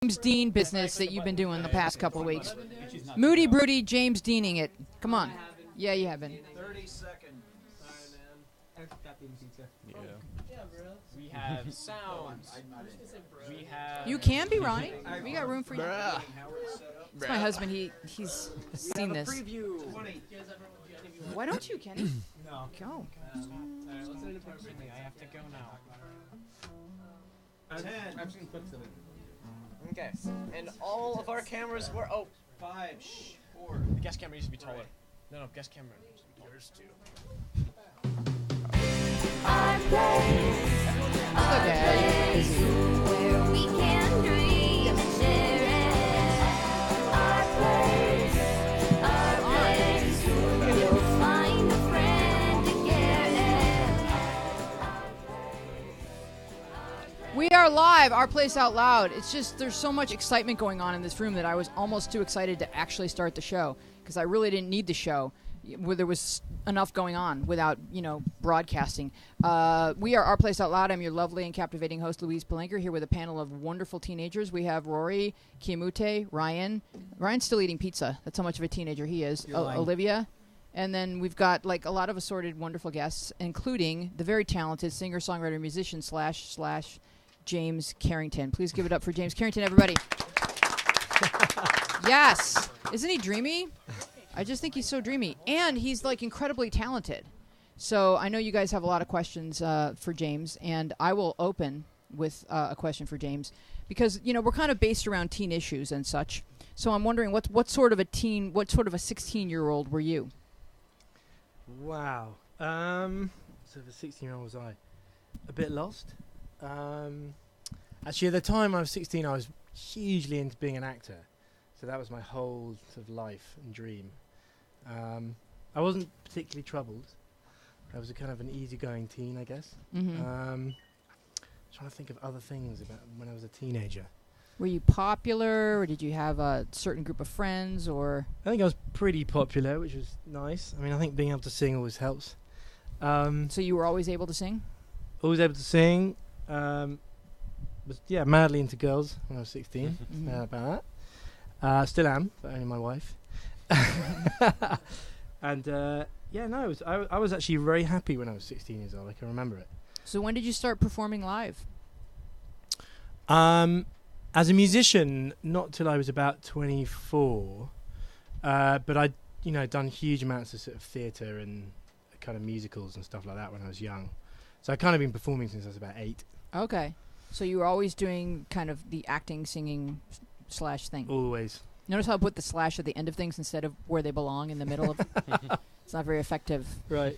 James Dean business that you've been doing the past couple of weeks. Moody Broody, James Deaning it. Come on. Yeah, you have been. 30 seconds. Sorry, man. Yeah. We have sounds. We have. You can be, Ronnie. We got room for you. It's my husband. He's seen this. Preview. Why don't you, Kenny? No. Go. Let's do it appropriately. I have to go now. 10. I've seen clips of it. Okay. And all of our cameras were. Oh, 5. 4. the guest camera used to be taller. No, guest camera used to be taller. Yours too. Okay. Where we can dream and share it. Our place, you'll find a friend to get it. We are live, Our Place Out Loud. It's just, there's so much excitement going on in this room that I was almost too excited to actually start the show because I really didn't need the show where there was enough going on without, broadcasting. We are Our Place Out Loud. I'm your lovely and captivating host, Louise Palenker, here with a panel of wonderful teenagers. We have Rory, Kiamute, Ryan. Ryan's still eating pizza. That's how much of a teenager he is. Olivia. And then we've got a lot of assorted wonderful guests, including the very talented singer, songwriter, musician slash James Carrington. Please give it up for James Carrington, everybody. Yes. Isn't he dreamy? I just think he's so dreamy. And he's incredibly talented. So I know you guys have a lot of questions for James, and I will open with a question for James because, we're kind of based around teen issues and such. So I'm wondering what sort of a 16-year-old were you? Wow. So the 16-year-old was I. A bit lost. Actually, at the time I was 16, I was hugely into being an actor. So that was my whole sort of life and dream. I wasn't particularly troubled. I was a kind of an easygoing teen, I guess. Mm-hmm. Trying to think of other things about when I was a teenager. Were you popular, or did you have a certain group of friends, or? I think I was pretty popular, which was nice. I mean, I think being able to sing always helps. So you were always able to sing? Always able to sing. Was madly into girls when I was 16. About that. Still am, but only my wife. And I was actually very happy when I was 16 years old. I can remember it. So when did you start performing live? As a musician, not till I was about 24. But I'd done huge amounts of sort of theatre and kind of musicals and stuff like that when I was young. So I've kind of been performing since I was about 8. Okay. So you were always doing kind of the acting, singing / thing? Always. Notice how I put the slash at the end of things instead of where they belong in the middle of It's not very effective. Right.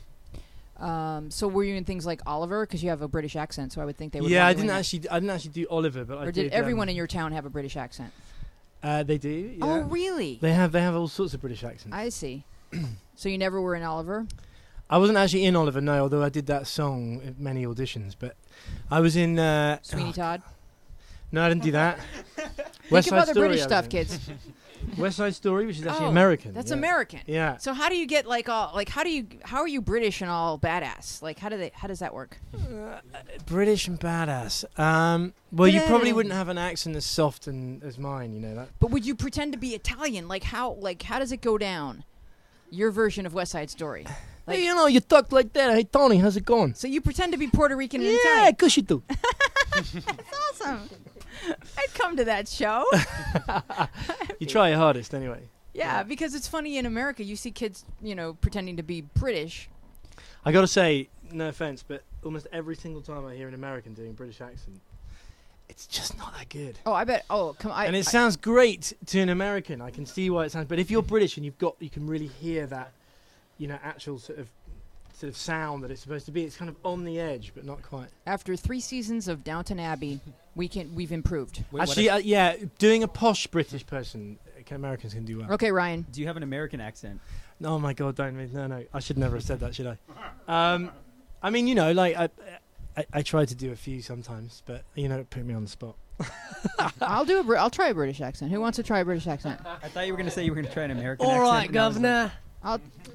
So were you in things like Oliver? Because you have a British accent, so I would think they would. Yeah, I didn't actually do Oliver, but I did. Everyone in your town have a British accent? They do. Yeah. Oh, really? They have all sorts of British accents. I see. So you never were in Oliver? I wasn't actually in Oliver, no, although I did that song at many auditions. But I was in Sweeney Todd. No, I didn't do that. Think of other British stuff, kids. West Side Story, which is actually American. That's American. Yeah. So how do you get how are you British and all badass? How does that work? British and badass. Well, you probably wouldn't have an accent as soft and as mine, that. But would you pretend to be Italian? How does it go down? Your version of West Side Story. Hey, you talk like that. Hey, Tony, how's it going? So you pretend to be Puerto Rican and Italian? Italian? Yeah, of course you do. That's awesome. I'd come to that show. You try your hardest anyway. Yeah, because it's funny in America. You see kids, pretending to be British. I got to say, no offense, but almost every single time I hear an American doing a British accent, it's just not that good. Oh, I bet. Oh, come on. And it sounds great to an American. I can see why it sounds. But if you're British and you can really hear that, actual sort of sound that it's supposed to be. It's kind of on the edge, but not quite. After 3 seasons of Downton Abbey, we've improved. Wait, actually, doing a posh British person, Americans can do well. Okay, Ryan. Do you have an American accent? Oh my God, no. I should never have said that, should I? I mean, I try to do a few sometimes, but put me on the spot. I'll try a British accent. Who wants to try a British accent? I thought you were going to say you were going to try an American accent. All right, governor.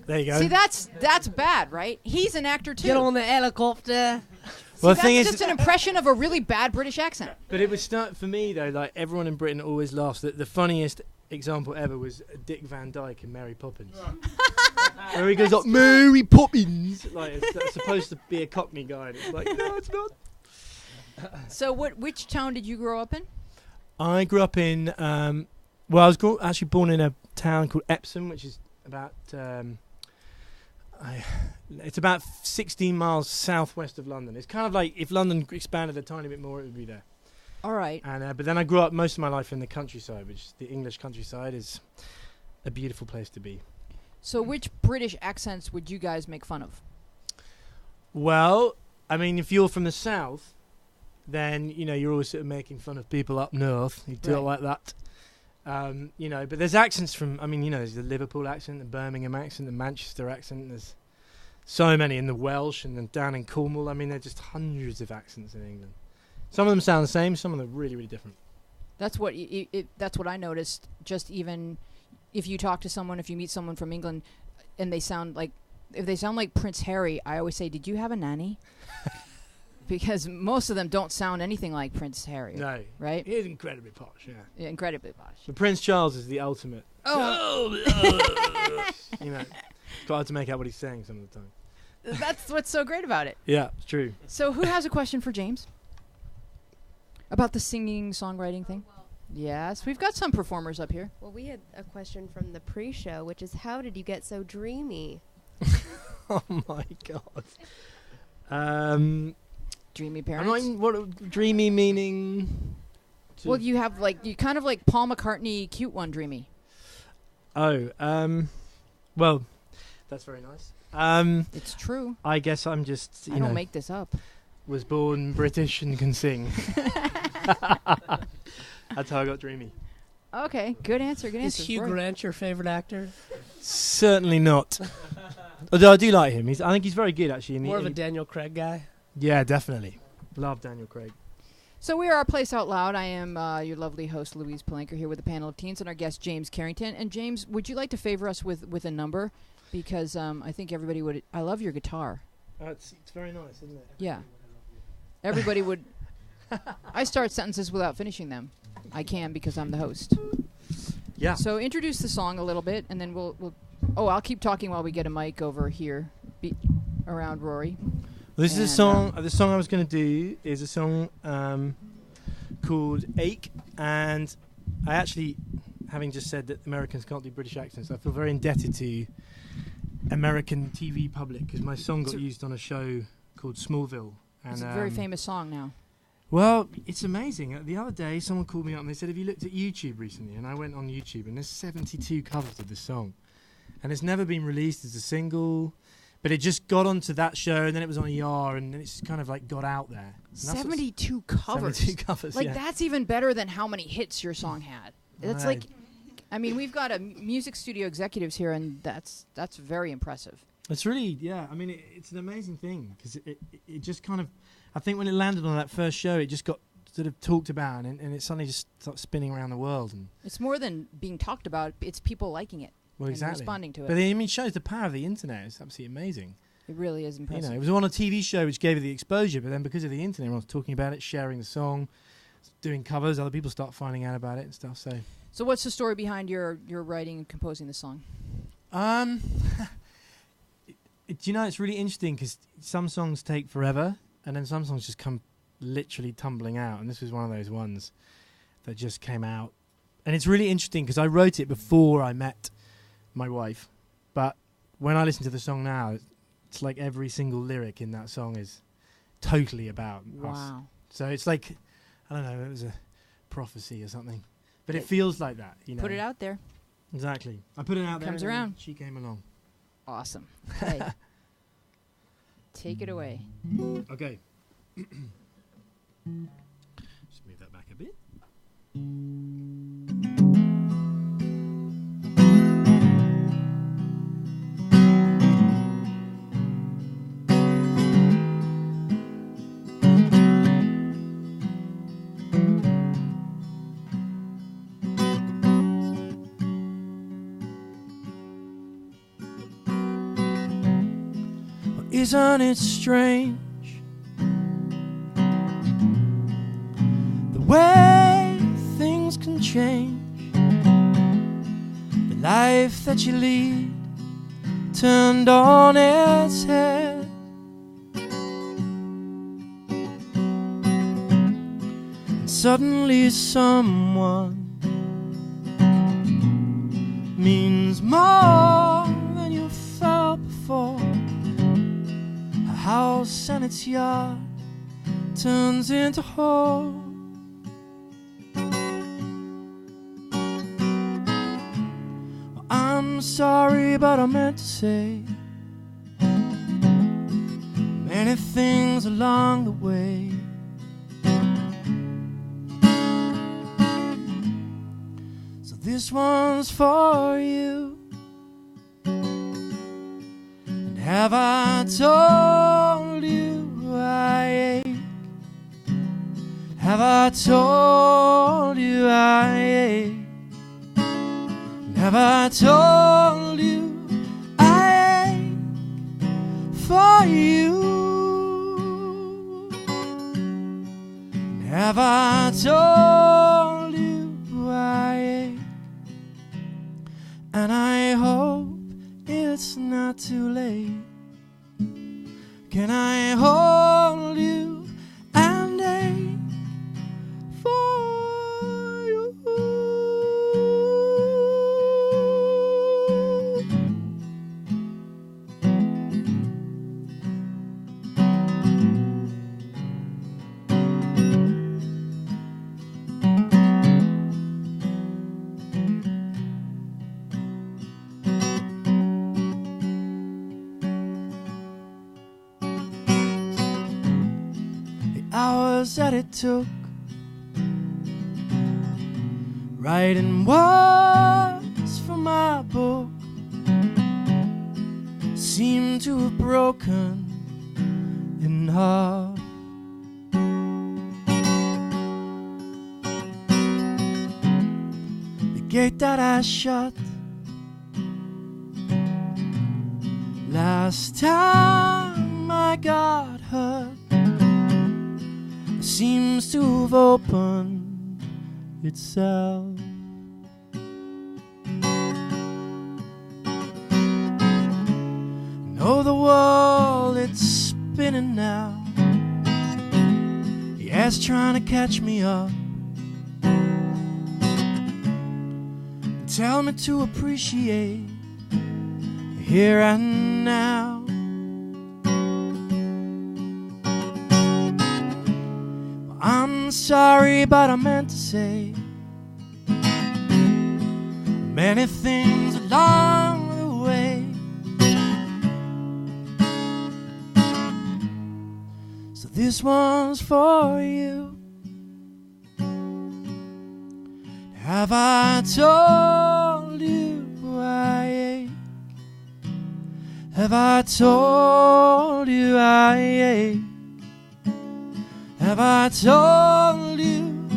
There you go. See, that's bad, right? He's an actor too. Get on the helicopter. Well, the that's thing is, just an impression of a really bad British accent. but it was for me though. Like everyone in Britain always laughs. That the funniest example ever was Dick Van Dyke in Mary Poppins, where he goes like Mary Poppins, like it's supposed to be a Cockney guy. And it's like no, it's not. So, which town did you grow up in? I grew up in. Well, I was actually born in a town called Epsom, which is about. It's about 16 miles southwest of London. It's kind of like if London expanded a tiny bit more, it would be there. All right. And but then I grew up most of my life in the countryside, which the English countryside is a beautiful place to be. So, which British accents would you guys make fun of? Well, I mean, if you're from the south, then you're always sort of making fun of people up north. You do it like that. But there's accents from, there's the Liverpool accent, the Birmingham accent, the Manchester accent. There's so many in the Welsh and then down in Cornwall. I mean, there are just hundreds of accents in England. Some of them sound the same, some of them are really, really different. That's what that's what I noticed. Just even if you talk to someone, if you meet someone from England, and if they sound like Prince Harry, I always say, "Did you have a nanny?" Because most of them don't sound anything like Prince Harry. No. Right? He is incredibly posh, yeah. Yeah, incredibly posh. But Prince Charles is the ultimate. Oh. It's hard to make out what he's saying some of the time. That's what's so great about it. Yeah, it's true. So who has a question for James? About the singing, songwriting thing? Yes, we've got some performers up here. Well, we had a question from the pre-show, which is, how did you get so dreamy? Oh my god. Dreamy I'm parents. not even, what dreamy meaning? Well, you have you kind of like Paul McCartney, cute one, dreamy. Oh, well, that's very nice. It's true. I guess I'm just, I don't make this up. was born British and can sing. That's how I got dreamy. Okay, good answer. Good Is answer. Hugh Roy. Grant your favorite actor? Certainly not. Although I do like him. I think he's very good, actually. And More of a Daniel Craig guy? Yeah, definitely. Love Daniel Craig. So we are our Place Out Loud. I am your lovely host, Louise Palenker, here with a panel of teens and our guest, James Carrington. And James, would you like to favor us with a number? Because I think everybody would. I love your guitar. It's very nice, isn't it? Yeah. Everybody would. I start sentences without finishing them. I can because I'm the host. Yeah. So introduce the song a little bit, and then we'll. Oh, I'll keep talking while we get a mic over here, around Rory. Well, this is a song. The song I was going to do is a song called "Ache," and I actually, having just said that Americans can't do British accents, I feel very indebted to American TV public because my song got used on a show called Smallville. And, It's a very famous song now. Well, it's amazing. The other day, someone called me up and they said, "Have you looked at YouTube recently?" And I went on YouTube, and there's 72 covers of this song, and it's never been released as a single. But it just got onto that show, and then it was on ER, and then it's kind of like got out there. 72 covers. 72 covers, Like yeah. that's even better than how many hits your song had. That's Right. like, I mean, we've got a music studio executives here, and that's very impressive. It's really, yeah. I mean, it's an amazing thing because it just kind of, I think when it landed on that first show, it just got sort of talked about, and it suddenly just started spinning around the world. And It's more than being talked about; it's people liking it well, and exactly. responding to it. But I mean, it shows the power of the internet. It's absolutely amazing. It really is impressive. You know, it was on a TV show which gave it the exposure, but then because of the internet, everyone's talking about it, sharing the song, doing covers. Other people start finding out about it and stuff. So, what's the story behind your writing and composing the song? Do you know, it's really interesting because some songs take forever, and then some songs just come literally tumbling out. And this was one of those ones that just came out. And it's really interesting because I wrote it before I met my wife, but when I listen to the song now, it's like every single lyric in that song is totally about us. Wow. So it's like, I don't know, it was a prophecy or something. But it feels like that, you know. Put it out there. Exactly. I put it out there. Comes and then around. She came along. Awesome. Okay. Take it away. Okay. Just move that back a bit. Isn't it strange can change the life that you lead, turned on its head. And suddenly someone means more than you felt before. A house and its yard turns into home. I'm sorry, but I meant to say many things along the way. So this one's for you. And have I told you I ache? Have I told you I ache? Have I told you I ache for you? Have I told you I ache? And I hope it's not too late. Can I hold you and ache for you? Hours that it took writing words for my book seemed to have broken in half. The gate that I shut last time I got hurt seems to have opened itself. Know the world, it's spinning now. Yeah, it's trying to catch me up. Tell me to appreciate here and now. I'm sorry, but I meant to say many things along the way. So this one's for you. Have I told you I ache? Have I told you I ache? Have I told you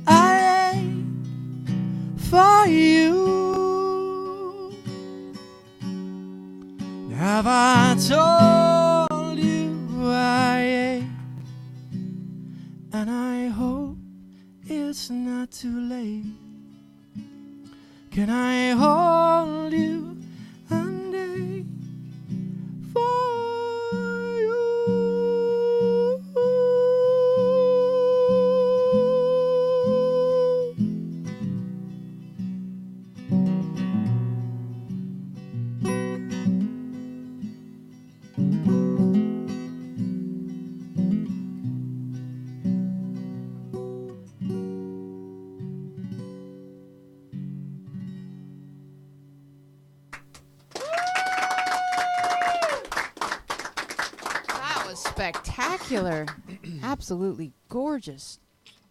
I ache for you? Have I told you I ache? And I hope it's not too late. Can I hold you and ache for you? Spectacular. Absolutely gorgeous.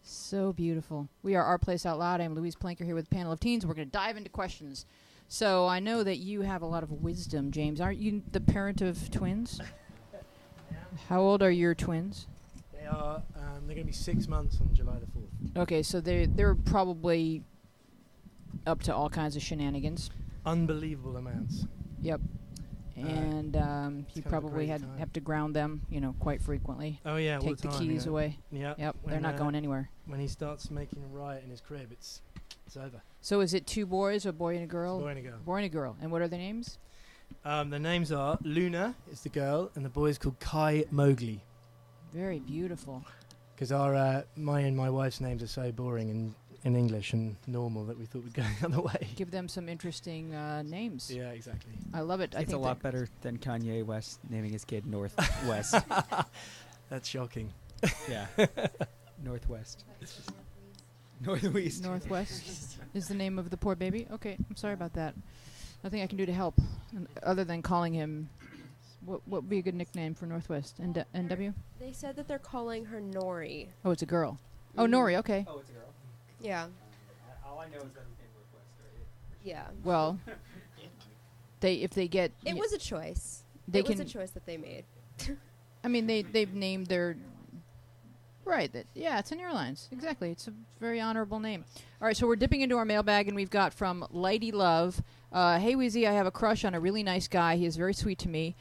So beautiful. We are Our Place Out Loud. I'm Louise Planker here with a panel of teens. We're going to dive into questions. So I know that you have a lot of wisdom, James. Aren't you the parent of twins? How old are your twins? They are. They're going to be 6 months on July the 4th. Okay, so they're probably up to all kinds of shenanigans. Unbelievable amounts. Yep. And you probably have to ground them, quite frequently. Oh yeah, take the keys away. Yeah. Yep. They're not going anywhere. When he starts making a riot in his crib, it's It's over. So is it two boys, a boy and a girl? Boy and a girl. Boy and a girl. And what are their names? The names are Luna is the girl, and the boy is called Kai Mowgli. Very beautiful. Because my and my wife's names are so boring in English and normal that we thought we'd go the other way. Give them some interesting names. Yeah, exactly. I love it. I It's think a lot better than Kanye West naming his kid Northwest. That's shocking. Yeah. Northwest. Northwest. Northwest is the name of the poor baby. Okay, I'm sorry about that. Nothing I can do to help, other than calling him. What would be a good nickname for Northwest? NW? They said that they're calling her Nori. Oh, it's a girl. Oh, Nori. Okay. Oh, it's a girl. Yeah. All I know is that it's in Northwest. Yeah. Well, if they get. It was a choice. They it was can- a choice that they made. I mean, they've named their. Right. Yeah, it's an airlines. Exactly. It's a very honorable name. All right, so we're dipping into our mailbag, and we've got from Lighty Love. Hey, Wheezy, I have a crush on a really nice guy. He is very sweet to me.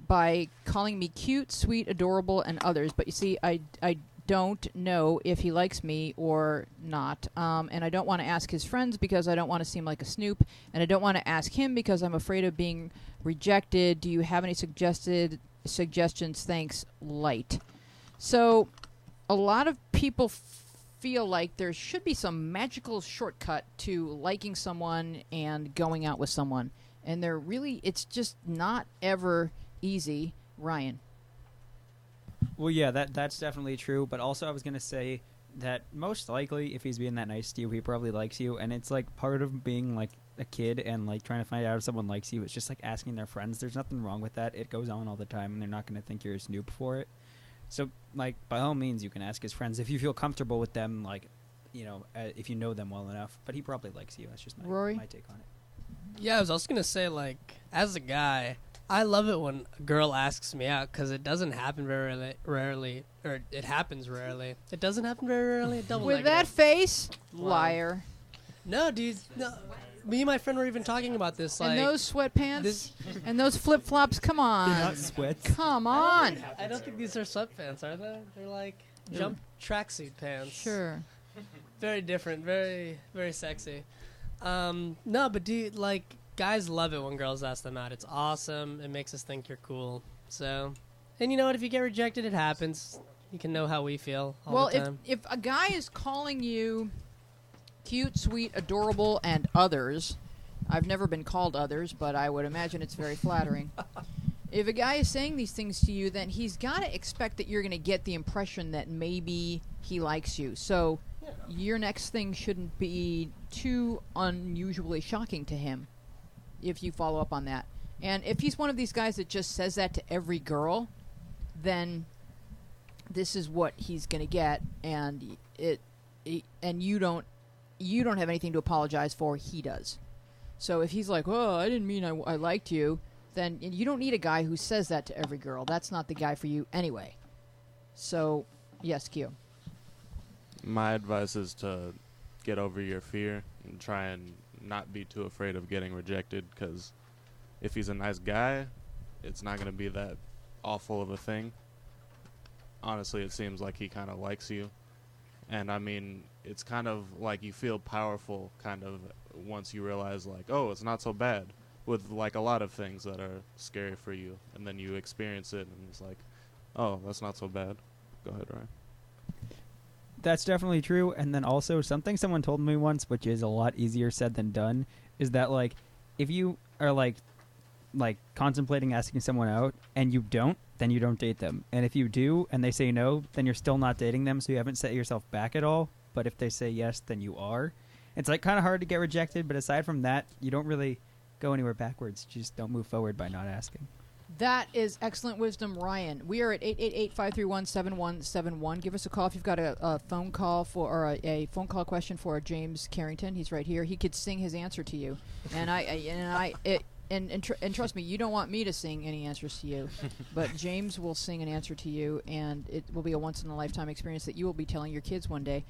By calling me cute, sweet, adorable, and others. But you see, I don't know if he likes me or not. And I don't want to ask his friends because I don't want to seem like a snoop. And I don't want to ask him because I'm afraid of being rejected. Do you have any suggestions? Thanks, Light. So a lot of people feel like there should be some magical shortcut to liking someone and going out with someone. And it's just not ever easy. Ryan. Well, yeah, that's definitely true. But also, I was gonna say that most likely, if he's being that nice to you, he probably likes you. And it's like part of being like a kid and like trying to find out if someone likes you. It's just like asking their friends. There's nothing wrong with that. It goes on all the time, and they're not gonna think you're a snoop for it. So, like, by all means, you can ask his friends if you feel comfortable with them. Like, if you know them well enough. But he probably likes you. That's just Rory? my take on it. Yeah, I was also going to say, like, as a guy, I love it when a girl asks me out because it doesn't happen very rarely, or it happens rarely. It doesn't happen very rarely. Double With that negative. face, Wow. liar. No, dude. No. Me and my friend were even talking about this. Like, And those sweatpants this- and those flip-flops, come on. Sweats. Come on. I don't think these are sweatpants, are they? They're like jump tracksuit pants. Sure. Very different. Very, very sexy. No, but dude, like, guys love it when girls ask them out. It's awesome. It makes us think you're cool. So, and you know what? If you get rejected, it happens. You can know how we feel all Well, the time. if a guy is calling you cute, sweet, adorable, and others, I've never been called others, but I would imagine it's very flattering. If a guy is saying these things to you, then he's got to expect that you're going to get the impression that maybe he likes you. So your next thing shouldn't be too unusually shocking to him if you follow up on that. And if he's one of these guys that just says that to every girl, then this is what he's going to get, and and you don't have anything to apologize for. He does. So if he's like, "Oh, I didn't mean I liked you," then you don't need a guy who says that to every girl. That's not the guy for you anyway. So, yes, Q. My advice is to get over your fear and try and not be too afraid of getting rejected, because if he's a nice guy, it's not going to be that awful of a thing. Honestly, it seems like he kind of likes you. And, I mean, it's kind of like you feel powerful kind of once you realize, like, oh, it's not so bad, with, like, a lot of things that are scary for you. And then you experience it, and it's like, oh, that's not so bad. Go ahead, Ryan. That's definitely true. And then also something someone told me once, which is a lot easier said than done, is that, like, if you are, like contemplating asking someone out and you don't, then you don't date them. And if you do and they say no, then you're still not dating them, so you haven't set yourself back at all. But if they say yes, then you are. It's, like, kind of hard to get rejected, but aside from that, you don't really go anywhere backwards. You just don't move forward by not asking. That is excellent wisdom, Ryan. We are at 888-531-7171. Give us a call if you've got a phone call a phone call question for James Carrington. He's right here. He could sing his answer to you, and trust me, you don't want me to sing any answers to you, but James will sing an answer to you, and it will be a once in a lifetime experience that you will be telling your kids one day.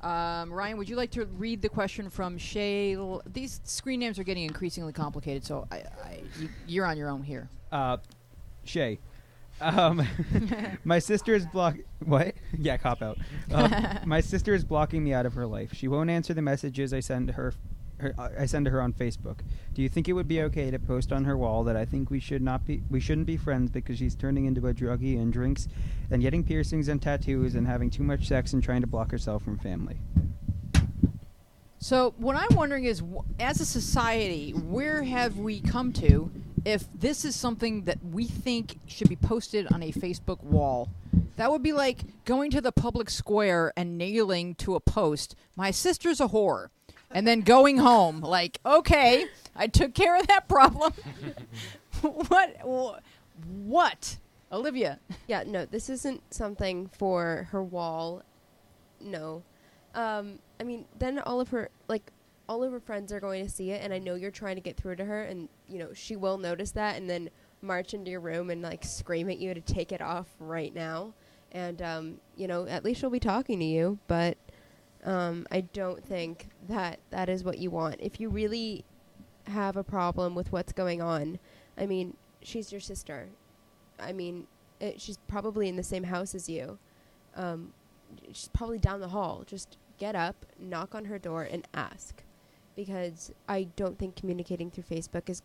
Ryan, would you like to read the question from Shay? These screen names are getting increasingly complicated, so you're on your own here. Shay, My sister is What? Yeah, cop out. My sister is blocking me out of her life. She won't answer the messages I send her. I send to her on Facebook. Do you think it would be okay to post on her wall that I think we shouldn't be friends because she's turning into a druggie and drinks and getting piercings and tattoos and having too much sex and trying to block herself from family? So what I'm wondering is, as a society, where have we come to if this is something that we think should be posted on a Facebook wall? That would be like going to the public square and nailing to a post, "My sister's a whore," and then going home like, okay, I took care of that problem. What? Olivia? Yeah, no, this isn't something for her wall. No. I mean, then all of her friends are going to see it, and I know you're trying to get through to her, and, she will notice that and then march into your room and, scream at you to take it off right now. And, at least she'll be talking to you, but I don't think that is what you want. If you really have a problem with what's going on, I mean, she's your sister. I mean, she's probably in the same house as you. She's probably down the hall. Just get up, knock on her door, and ask. Because I don't think communicating through Facebook is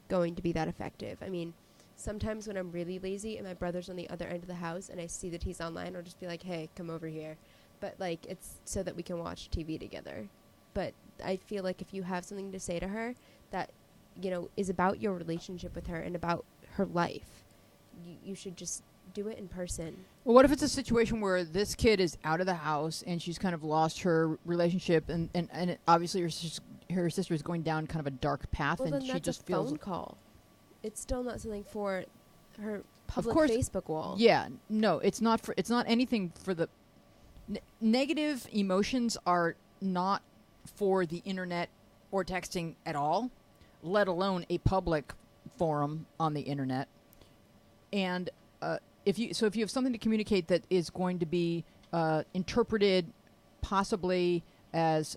going to be that effective. I mean, sometimes when I'm really lazy and my brother's on the other end of the house and I see that he's online, I'll just be like, hey, come over here. But, it's so that we can watch TV together. But I feel like if you have something to say to her that, is about your relationship with her and about her life, you should just do it in person. Well, what if it's a situation where this kid is out of the house and she's kind of lost her relationship and obviously her sister is going down kind of a dark path, well, and then she that's just a feels phone call. It's still not something for her public course, Facebook wall. Yeah, no, it's not anything for the negative emotions are not for the internet or texting at all, let alone a public forum on the internet. And if you have something to communicate that is going to be interpreted possibly as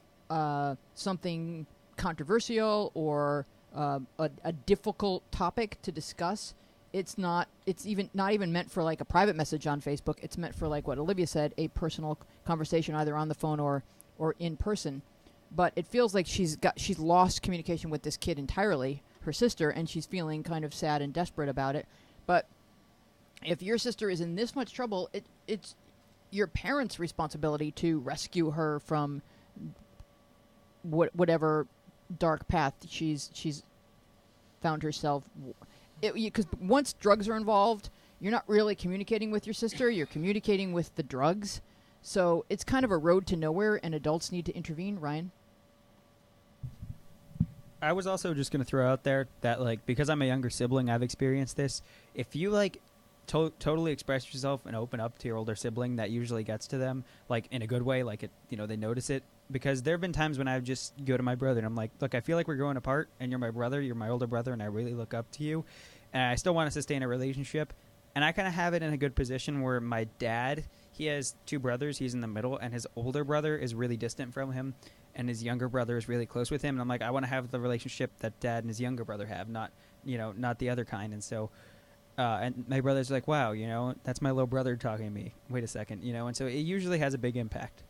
something controversial or a difficult topic to discuss, it's not even meant for like a private message on Facebook. It's meant for, like what Olivia said, a personal conversation either on the phone or in person. But it feels like she's lost communication with this kid entirely, her sister, and she's feeling kind of sad and desperate about it. But if your sister is in this much trouble, it's your parents' responsibility to rescue her from whatever dark path she's found herself. Because once drugs are involved, you're not really communicating with your sister, you're communicating with the drugs. So it's kind of a road to nowhere, and adults need to intervene. Ryan? I was also just going to throw out there that, because I'm a younger sibling, I've experienced this. If you, totally express yourself and open up to your older sibling, that usually gets to them, in a good way, they notice it. Because there have been times when I just go to my brother and I'm like, look, I feel like we're growing apart, and you're my brother, you're my older brother, and I really look up to you, and I still want to sustain a relationship. And I kind of have it in a good position where my dad, he has two brothers, he's in the middle, and his older brother is really distant from him, and his younger brother is really close with him. And I'm like, I want to have the relationship that dad and his younger brother have, not the other kind. And so, and my brother's like, wow, that's my little brother talking to me. Wait a second, and so it usually has a big impact.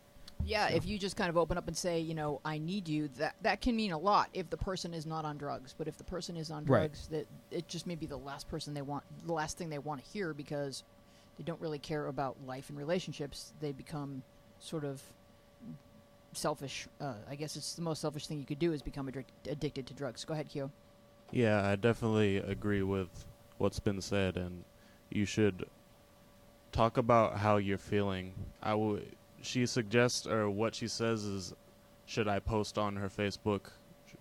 Yeah, So. if you just kind of open up and say, I need you, that can mean a lot if the person is not on drugs. But if the person is on drugs, that it just may be the last thing they want to hear, because they don't really care about life and relationships. They become sort of selfish. I guess it's the most selfish thing you could do is become addicted to drugs. Go ahead, Kyo. Yeah, I definitely agree with what's been said, and you should talk about how you're feeling. She suggests, or what she says is, should I post on her Facebook,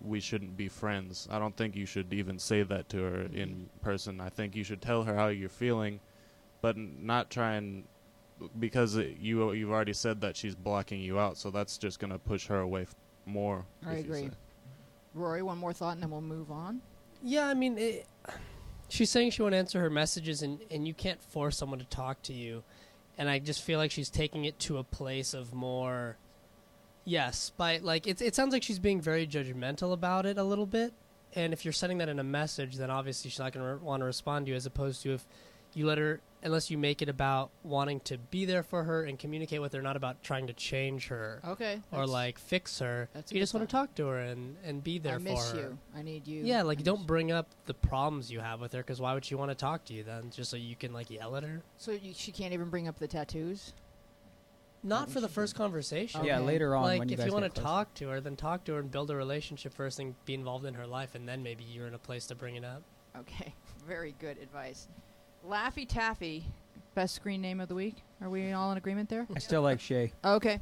we shouldn't be friends. I don't think you should even say that to her in person. I think you should tell her how you're feeling, but not try and, because you've already said that she's blocking you out, so that's just going to push her away more. I agree. Rory, one more thought and then we'll move on. Yeah, I mean, she's saying she won't answer her messages, and you can't force someone to talk to you. And I just feel like she's taking it to a place of more, yes, it sounds like she's being very judgmental about it a little bit. And if you're sending that in a message, then obviously she's not going to want to respond to you, as opposed to if you let her, unless you make it about wanting to be there for her and communicate with her, not about trying to change her Okay. or that's- like fix her. that's a You good just want to thought. talk to her and be there I for miss her. you. I need you. Yeah, like I don't miss- bring up the problems you have with her, because why would she want to talk to you then? Just so you can like yell at her? So she can't even bring up the tattoos. Not for the first conversation. Yeah, Okay. later on Like when you if guys you want get to close. talk to her, then talk to her and build a relationship first, and be involved in her life, and then maybe you're in a place to bring it up. Okay. Very good advice. Laffy Taffy, best screen name of the week. Are we all in agreement there? I still like Shay. Okay.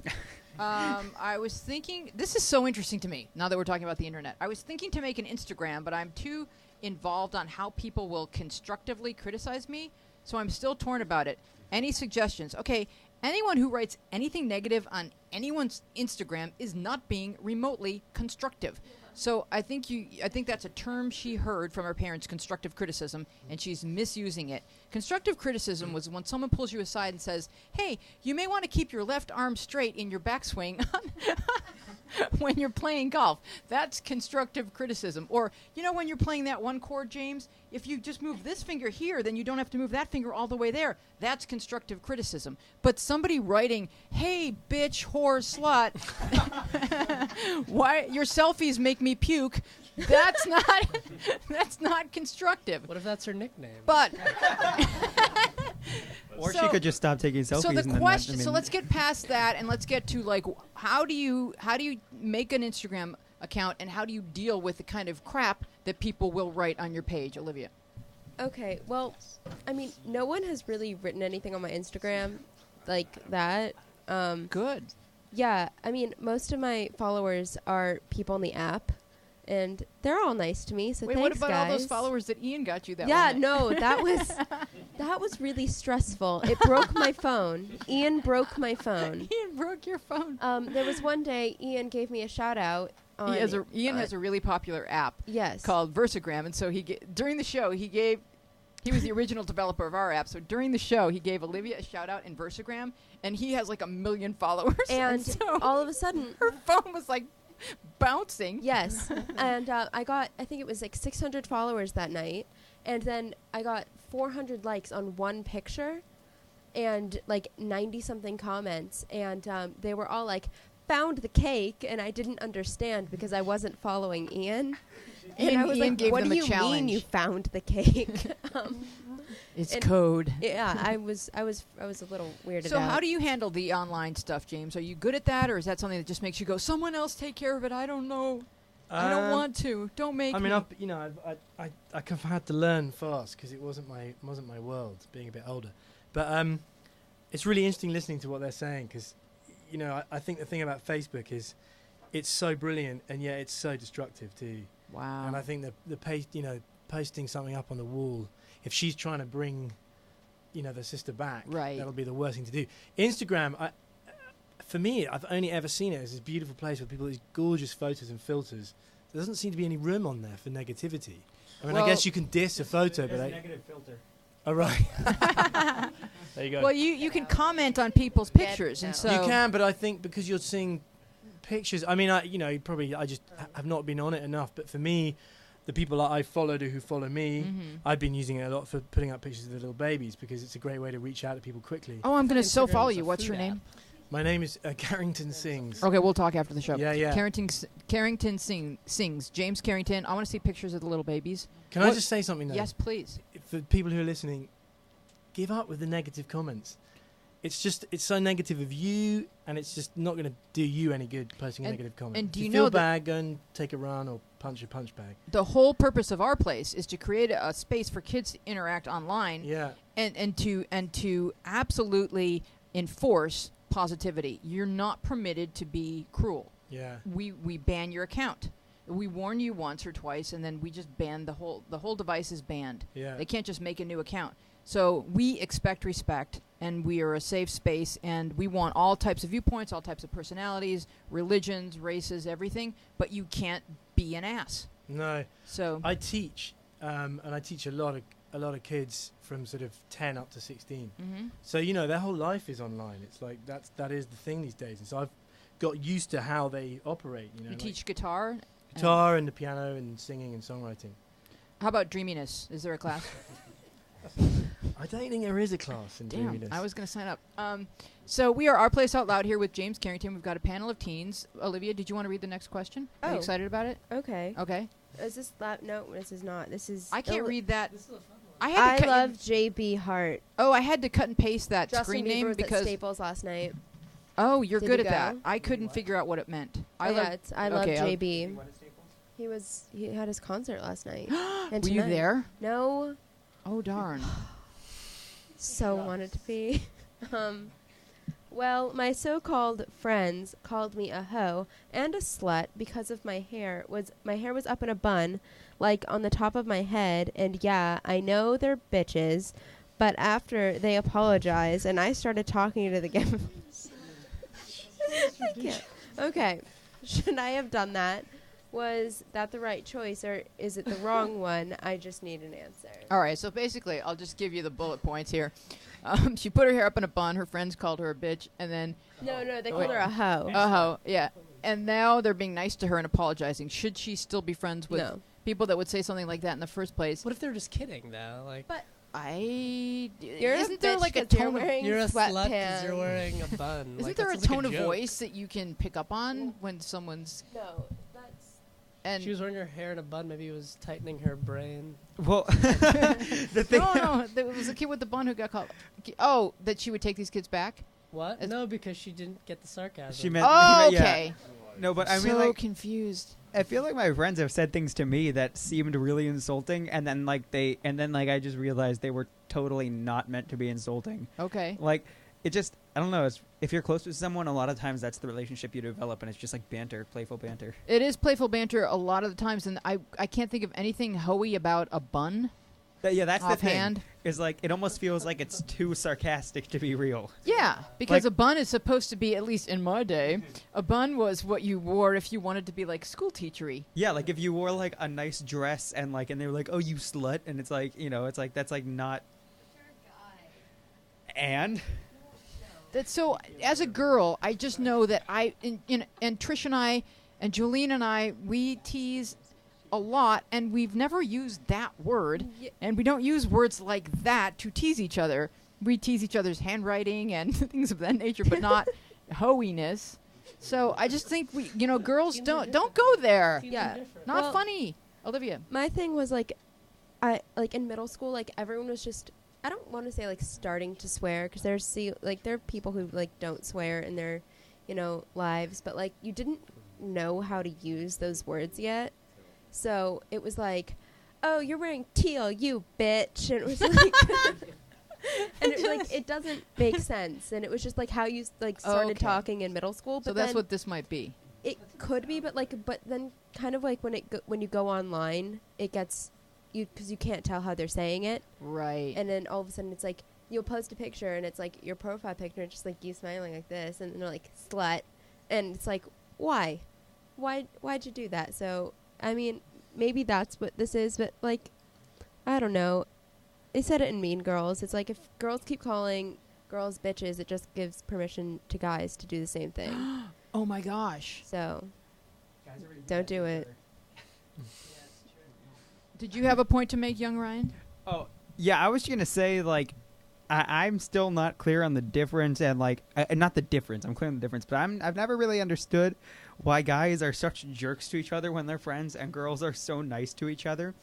I was thinking, this is so interesting to me, now that we're talking about the internet. I was thinking to make an Instagram, but I'm too involved on how people will constructively criticize me, so I'm still torn about it. Any suggestions? Okay, anyone who writes anything negative on anyone's Instagram is not being remotely constructive. So I think that's a term she heard from her parents, constructive criticism, and she's misusing it. Constructive criticism was when someone pulls you aside and says, "Hey, you may want to keep your left arm straight in your backswing when you're playing golf." That's constructive criticism. Or, when you're playing that one chord, James, if you just move this finger here, then you don't have to move that finger all the way there. That's constructive criticism. But somebody writing, "Hey, bitch, whore, slut, why your selfies make me puke," that's not constructive. What if that's her nickname? But Or So- she could just stop taking selfies. so the and then question, I so mean, let's get past that and let's get to like how do you make an Instagram account and how do you deal with the kind of crap that people will write on your page, Olivia? Okay, well, I mean, no one has really written anything on my Instagram like that. Good. Yeah, I mean, most of my followers are people on the app, and they're all nice to me. So Wait, thanks, what about all those guys. followers that Ian got you that Yeah, one night? no, that was really stressful. It broke my phone. Ian broke my phone. Ian broke your phone. There was one day Ian gave me a shout out. Ian has a really popular app yes called Versagram, and so during the show he was the original developer of our app. So during the show, he gave Olivia a shout out in Versagram, and he has like 1 million followers. and so all of a sudden her phone was like bouncing. yes and I think it was like 600 followers that night, and then I got 400 likes on one picture and like 90 something comments, and they were all like, "Found the cake," and I didn't understand because I wasn't following Ian. And I was Ian like, gave "What them do a you mean challenge. you found the cake?" It's and- code. Yeah, I was a little weirded So out. how do you handle the online stuff, James? Are you good at that, or is that something that just makes you go, "Someone else take care of it. I don't know. I don't want to. Don't make I mean, me." I kind of had to learn fast because it wasn't my world, being a bit older. But it's really interesting listening to what they're saying because, I think the thing about Facebook is it's so brilliant and yet it's so destructive too. Wow. And I think posting something up on the wall, if she's trying to bring, the sister back, Right. that'll be the worst thing to do. Instagram, for me, I've only ever seen it as this beautiful place with people with these gorgeous photos and filters. There doesn't seem to be any room on there for negativity. I mean, I Well- guess you can diss a photo, but negative filter. oh, right. There you go. Well, you can comment on people's pictures, and so You can, but I think because you're seeing pictures. I mean, I just have not been on it enough. But for me, the people I followed who follow me, Mhm. I've been using it a lot for putting up pictures of the little babies because it's a great way to reach out to people quickly. Oh, I'm going to so Instagram follow is you. a What's food your name? My name is Carrington Sings. Okay, we'll talk after the show. Yeah. Carrington sings. James Carrington. I want to see pictures of the little babies. Can I What- just say something though? Yes, please. For people who are listening, give up with the negative comments. It's so negative of you, and it's just not going to do you any good posting a And- negative comment. and do If you feel know that- bad, go and take a run or punch a punch bag. The whole purpose of our place is to create a space for kids to interact online Yeah. and to absolutely enforce positivity. You're not permitted to be cruel. Yeah. We ban your account. We warn you once or twice, and then we just ban the whole device is banned. Yeah. They can't just make a new account. So we expect respect, and we are a safe space, and we want all types of viewpoints, all types of personalities, religions, races, everything. But you can't be an ass. No. So I teach, and I teach a lot of kids from sort of 10 up to 16. Mhm. So their whole life is online. It's like that is the thing these days. And so I've got used to how they operate. you like teach guitar. guitar and the piano and singing and songwriting. How about dreaminess? Is there a class? I don't think there is a class in Damn, dreaminess. I was going to sign up. So we are Our Place Out Loud here with James Carrington. We've got a panel of teens. Olivia, did you want to read the next question? Are you Oh. excited about it? Okay. Okay. Is this no, this is not. This is. I can't read that. This is a fun one. I had to I cut love JB Hart. I had to cut and paste that Justin screen Bieber name was because at Staples last night. oh, you're Did good you at that. go? I couldn't figure out what it meant. I love okay, I'll- JB. He had his concert last night. And Were you tonight. there? No. Oh darn. So wanted to be. Well, my so-called friends called me a hoe and a slut because of my hair was up in a bun, like on the top of my head, and yeah, I know they're bitches, but after they apologized and I started talking to the guy. I can't. Okay. Should I have done that? Was that the right choice or is it the wrong one? I just need an answer. All right, so basically, I'll just give you the bullet points here. She put her hair up in a bun. Her friends called her a bitch, and then No, they Oh, called wait. her a hoe. yeah. And now they're being nice to her and apologizing. Should she still be friends with No. people that would say something like that in the first place? What if they're just kidding though? Like But Isn't a there bitch like a 'cause you're tone? wearing you're a slut because sweatpants. you're wearing a bun. Isn't like, there that a sounds like tone of joke. voice that you can pick up on when someone's No, that's and She was wearing her hair in a bun. Maybe it was tightening her brain. Well, the thing. no, there was a kid with the bun who got caught. Oh, that she would take these kids back. What? As- No, because she didn't get the sarcasm. She meant. Oh, yeah. okay. No, but I so mean, like, confused. I feel like my friends have said things to me that seemed really insulting, and then I just realized they were totally not meant to be insulting. Okay. Like, it just, I don't know. It's, if you're close with someone, a lot of times that's the relationship you develop, and it's just like banter, playful banter. It is playful banter a lot of the times, and I can't think of anything hoey about a bun. Yeah, that's the Offhand. thing. Is like it almost feels like it's too sarcastic to be real. Yeah, because Like- a bun is supposed to be, at least in my day, a bun was what you wore if you wanted to be like school teachery. Yeah, like if you wore like a nice dress and they were like, "Oh, you slut," and it's like, it's like that's like not. And That's so. As a girl, I just know that and Trish and I, and Jolene and I, we tease a lot, and we've never used that word, and we don't use words like that to tease each other. We tease each other's handwriting and things of that nature, but not hoeiness. So I just think girls don't go there. Yeah. Not Well, funny, Olivia. My thing was like, I like in middle school, like everyone was just. I don't want to say like starting to swear because there are people who like don't swear in their, lives, but like you didn't know how to use those words yet, so it was like, oh, you're wearing teal, you bitch, and it was like, and it was like it doesn't make sense, and it was just like how you like started Okay. talking in middle school. But So that's then what this might be. it could be, but then kind of like when you go online, it gets. Because you can't tell how they're saying it, Right. and then all of a sudden it's like you'll post a picture and it's like your profile picture, it's just like you smiling like this, and they're like slut, and it's like why'd you do that? So I mean maybe that's what this is, but like I don't know. They said it in Mean Girls. It's like if girls keep calling girls bitches, it just gives permission to guys to do the same thing. Oh my gosh. So don't do it. Did you have a point to make, young Ryan? oh yeah, I was gonna say like I'm still not clear on the difference, and like not the difference. I'm clear on the difference, but I've never really understood why guys are such jerks to each other when they're friends, and girls are so nice to each other.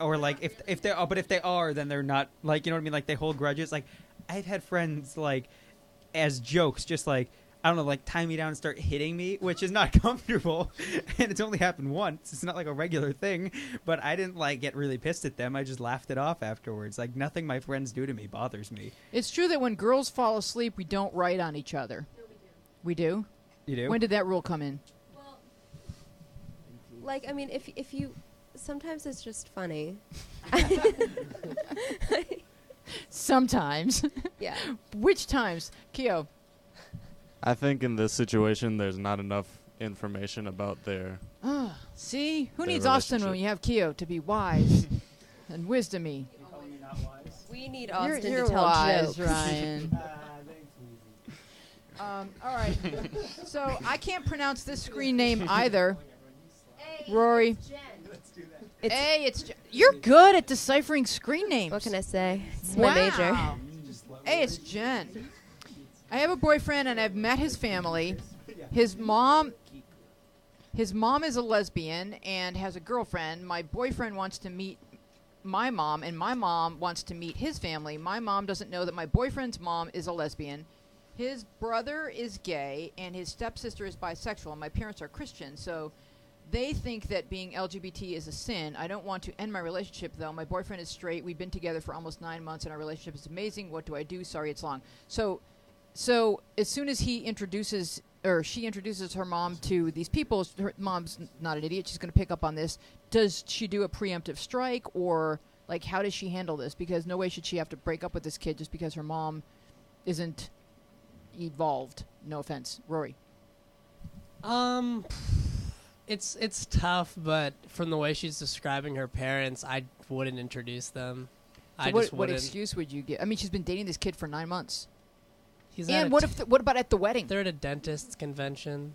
Or like if they are, then they're not, like, you know what I mean, like they hold grudges. Like I've had friends like as jokes just like, I don't know, like tie me down and start hitting me, which is not comfortable, and it's only happened once. It's not like a regular thing, but I didn't like get really pissed at them. I just laughed it off afterwards. Like nothing my friends do to me bothers me. It's true that when girls fall asleep, we don't write on each other. We do? You do? When did that rule come in? Like I mean if you sometimes it's just funny. Sometimes. Yeah. Which times? Keo. I think in this situation, there's not enough information about their. See? Who Their needs Austin when relationship. you have Keo to be wise and wisdomy? We need You're, Austin you're to tell wise, jokes. Ryan. All right. So I can't pronounce this screen name either. Rory. It's, Hey, you're good at deciphering screen names. what can I say? It's Wow. my major. Hey, it's Jen. I have a boyfriend, and I've met his family. His mom is a lesbian and has a girlfriend. My boyfriend wants to meet my mom, and my mom wants to meet his family. My mom doesn't know that my boyfriend's mom is a lesbian. His brother is gay, and his stepsister is bisexual. And my parents are Christian, so they think that being LGBT is a sin. I don't want to end my relationship, though. My boyfriend is straight. We've been together for almost 9 months, and our relationship is amazing. What do I do? Sorry, it's long. So as soon as she introduces her mom to these people, her mom's not an idiot. She's going to pick up on this. Does she do a preemptive strike, or like how does she handle this? Because no way should she have to break up with this kid just because her mom isn't evolved. No offense, Rory. It's tough, but from the way she's describing her parents, I wouldn't introduce them. So I what, just what wouldn't. excuse would you give? I mean, she's been dating this kid for 9 months. He's And what about at the wedding? they're at a dentist's convention?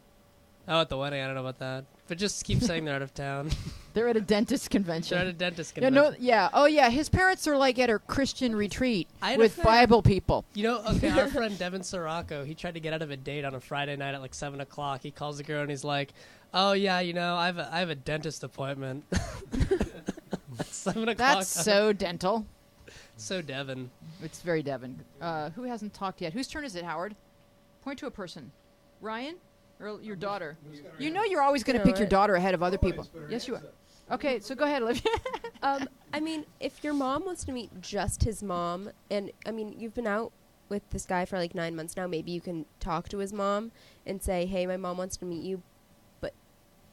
Oh, at the wedding, I don't know about that. But just keep saying they're out of town. They're at a dentist convention. They're at a dentist Yeah, convention. Oh, yeah. His parents are like at a Christian retreat I had a with friend- Bible people. You know, okay, our friend Devin Sirocco, he tried to get out of a date on a Friday night at like 7 o'clock. He calls the girl and he's like, "Oh yeah, you know, I have a dentist appointment." At 7 o'clock. That's so dental. So Devin. It's very Devin. Who hasn't talked yet? Whose turn is it, Howard? Point to a person. Ryan? Or your daughter? You know you're always going to You know pick your what? daughter ahead of other people. Yes, you are. Okay, so go ahead, Olivia. I mean, if your mom wants to meet just his mom, and I mean, you've been out with this guy for like 9 months now, maybe you can talk to his mom and say, hey, my mom wants to meet you, but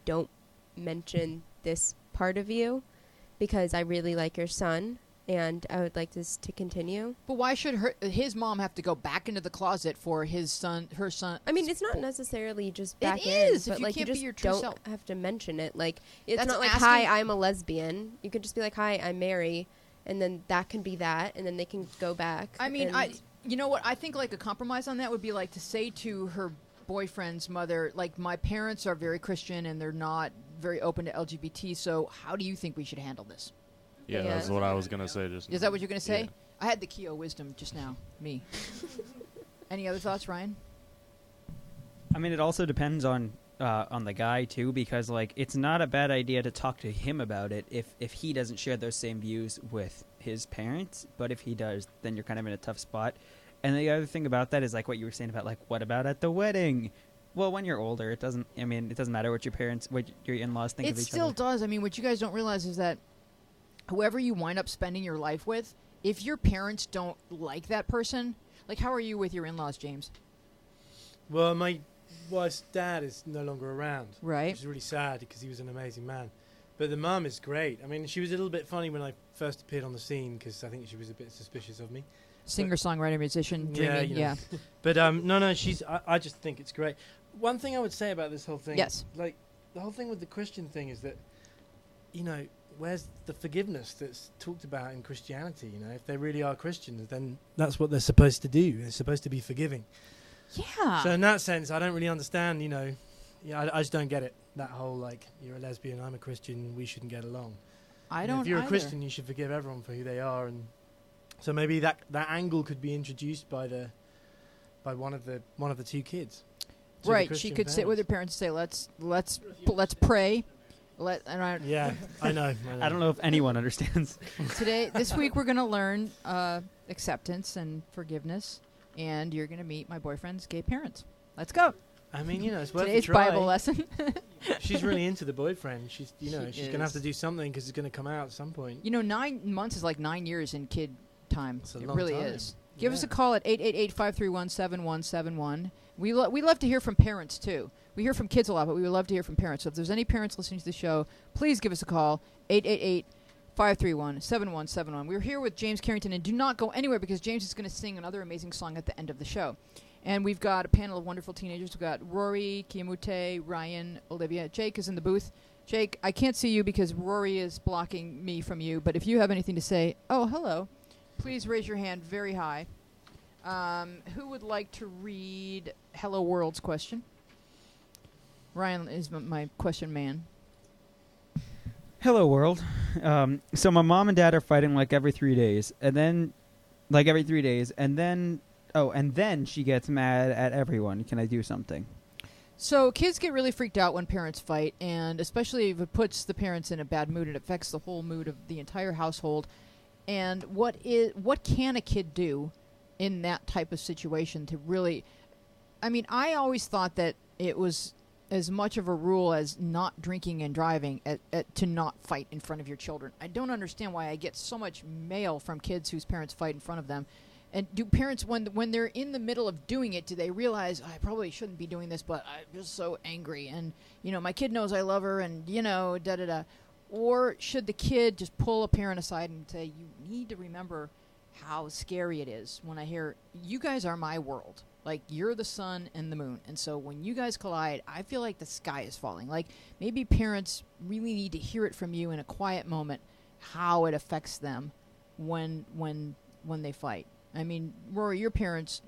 don't mention this part of you because I really like your son and I would like this to continue. But why should his mom have to go back into the closet for her son? I mean, it's not necessarily just It back is, in, if but you like you can't be just your true don't self. have to mention it. Like it's That's not like, asking- hi, I'm a lesbian. You could just be like, hi, I'm Mary, and then that can be that, and then they can go back. I mean, and you know what? I think like a compromise on that would be like to say to her boyfriend's mother, like, my parents are very Christian and they're not very open to LGBT. So how do you think we should handle this? Yeah, Yeah. that's what I was gonna say. Just Is that what you're going to say? Yeah. I had the key of wisdom just now. Me. Any other thoughts, Ryan? I mean, it also depends on the guy too, because like it's not a bad idea to talk to him about it if he doesn't share those same views with his parents. But if he does, then you're kind of in a tough spot. And the other thing about that is like what you were saying about like, what about at the wedding? Well, when you're older, it doesn't matter what your in-laws think It of each still other. does. I mean, what you guys don't realize is that whoever you wind up spending your life with, if your parents don't like that person, like how are you with your in-laws, James? Well, my wife's dad is no longer around. Right. Which is really sad because he was an amazing man. But the mum is great. I mean, she was a little bit funny when I first appeared on the scene because I think she was a bit suspicious of me. Singer, songwriter, musician, Yeah, dreamy, you know. yeah. But no, she's. I just think it's great. One thing I would say about this whole thing, Yes. like the whole thing with the Christian thing is that, you know, where's the forgiveness that's talked about in Christianity? You know, if they really are Christians, then that's what they're supposed to do. They're supposed to be forgiving. Yeah. So in that sense, I don't really understand. You know, I just don't get it. That whole like, you're a lesbian, I'm a Christian, we shouldn't get along. I You know, don't If you're either. a Christian, you should forgive everyone for who they are, and so maybe that angle could be introduced by one of the two kids. to the Right, she Christian could sit with her parents. parents and say, let's pray. Yeah, I know. I don't know if anyone understands. This week we're going to learn acceptance and forgiveness, and you're going to meet my boyfriend's gay parents. Let's go. I mean, you know, it's worth Today's a try. Bible lesson. She's really into the boyfriend. She's going to have is. to do something because it's going to come out at some point. You know, 9 months is like 9 years in kid time. It's a It long really time. is. Give us a Yeah. call at 888-531-7171. We love to hear from parents, too. We hear from kids a lot, but we would love to hear from parents. So if there's any parents listening to the show, please give us a call, 888-531-7171. We're here with James Carrington, and do not go anywhere because James is going to sing another amazing song at the end of the show. And we've got a panel of wonderful teenagers. We've got Rory, Kiamute, Ryan, Olivia. Jake is in the booth. Jake, I can't see you because Rory is blocking me from you, but if you have anything to say, oh, hello, please raise your hand very high. Who would like to read Hello World's question? Ryan is my question man. Hello, world. So my mom and dad are fighting like every 3 days, and then, and then she gets mad at everyone. Can I do something? So kids get really freaked out when parents fight, and especially if it puts the parents in a bad mood, it affects the whole mood of the entire household. And what can a kid do in that type of situation to really... I mean, I always thought that it was as much of a rule as not drinking and driving to not fight in front of your children. I don't understand why I get so much mail from kids whose parents fight in front of them. And do parents, when they're in the middle of doing it, do they realize, I probably shouldn't be doing this, but I'm just so angry, and, my kid knows I love her, and, da-da-da. Or should the kid just pull a parent aside and say, you need to remember how scary it is when I hear, you guys are my world. Like, you're the sun and the moon. And so when you guys collide, I feel like the sky is falling. Like, maybe parents really need to hear it from you in a quiet moment, how it affects them when they fight. I mean, Rory, your parents,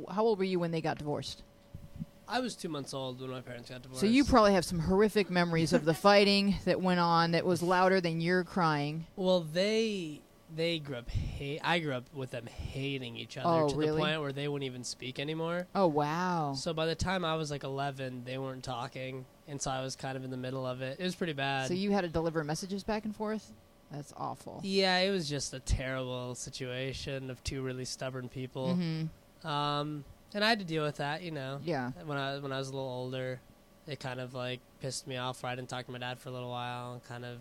how old were you when they got divorced? I was 2 months old when my parents got divorced. So you probably have some horrific memories of the fighting that went on that was louder than your crying. Well, they grew up I grew up with them hating each other to the point where they wouldn't even speak anymore. Oh, wow. So by the time I was like 11, they weren't talking, and so I was kind of in the middle of it. It was pretty bad. So you had to deliver messages back and forth? That's awful. Yeah, it was just a terrible situation of two really stubborn people. Mm-hmm. And I had to deal with that, Yeah. When I was a little older, it kind of like pissed me off. I didn't talk to my dad for a little while, and kind of,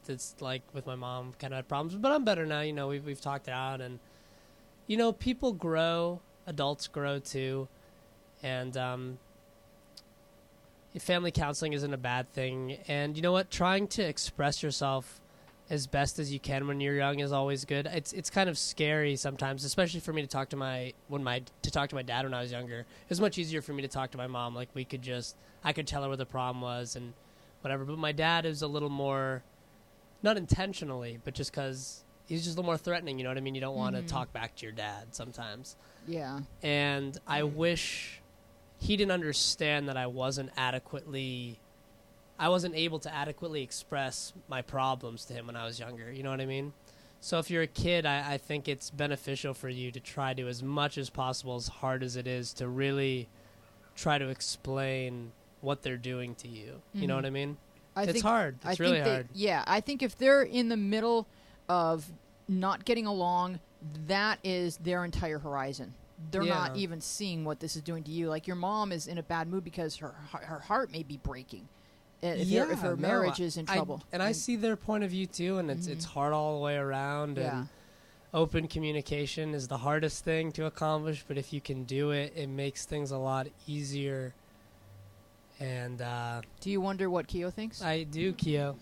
it's like with my mom, kind of had problems. But I'm better now. We've talked it out, and people grow, adults grow too, and family counseling isn't a bad thing. And you know what? Trying to express yourself as best as you can when you're young is always good. It's kind of scary sometimes, especially for me to talk to my dad when I was younger. It was much easier for me to talk to my mom. Like I could tell her what the problem was and whatever. But my dad is a little more, not intentionally, but just because he's just a little more threatening. You know what I mean? You don't want to talk back to your dad sometimes. Yeah. And I wish he didn't understand that I wasn't able to adequately express my problems to him when I was younger. You know what I mean? So if you're a kid, I think it's beneficial for you to try to, as much as possible, as hard as it is, to really try to explain what they're doing to you. You know what I mean? It's hard. It's really hard. Yeah, I think if they're in the middle of not getting along, that is their entire horizon. They're not even seeing what this is doing to you. Like, your mom is in a bad mood because her heart may be breaking. If her marriage is in trouble. I see their point of view too, and it's hard all the way around. Yeah. And open communication is the hardest thing to accomplish, but if you can do it, it makes things a lot easier. And do you wonder what Keo thinks? I do, Keo.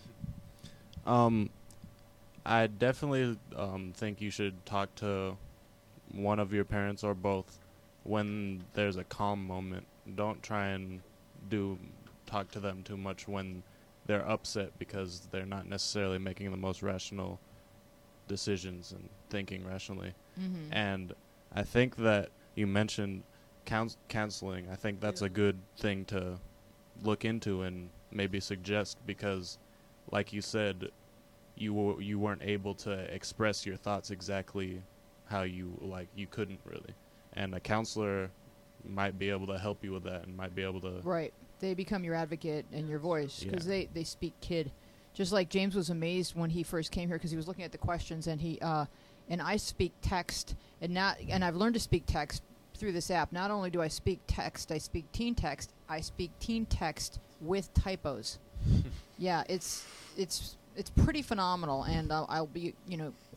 I definitely think you should talk to one of your parents or both when there's a calm moment. Don't try and talk to them too much when they're upset, because they're not necessarily making the most rational decisions and thinking rationally. Mm-hmm. And I think that you mentioned counseling. I think that's a good thing to look into and maybe suggest, because like you said, you weren't able to express your thoughts exactly how you couldn't really, and a counselor might be able to help you with that and might be able to They become your advocate and your voice, because they speak kid. Just like James was amazed when he first came here, because he was looking at the questions, and and I speak text, and I've learned to speak text through this app. Not only do I speak text, I speak teen text. I speak teen text with typos. Yeah, it's pretty phenomenal, and I'll be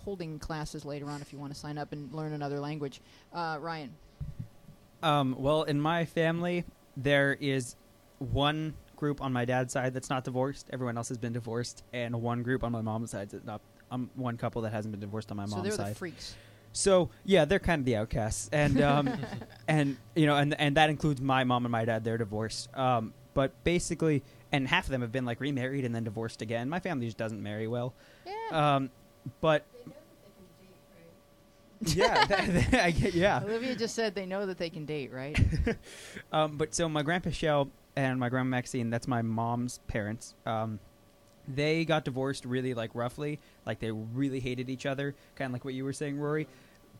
holding classes later on if you want to sign up and learn another language. Ryan. Well, in my family, there is one group on my dad's side that's not divorced. Everyone else has been divorced, and one group on my mom's side that's not. One couple that hasn't been divorced on my mom's side. So they're the freaks. So yeah, they're kind of the outcasts, and and that includes my mom and my dad. They're divorced, but basically, and half of them have been like remarried and then divorced again. My family just doesn't marry well. Yeah. But. Yeah. Olivia just said they know that they can date, right? But so my grandpa Shell and my grandma Maxine, that's my mom's parents. they got divorced really like roughly, like they really hated each other, kind of like what you were saying, Rory.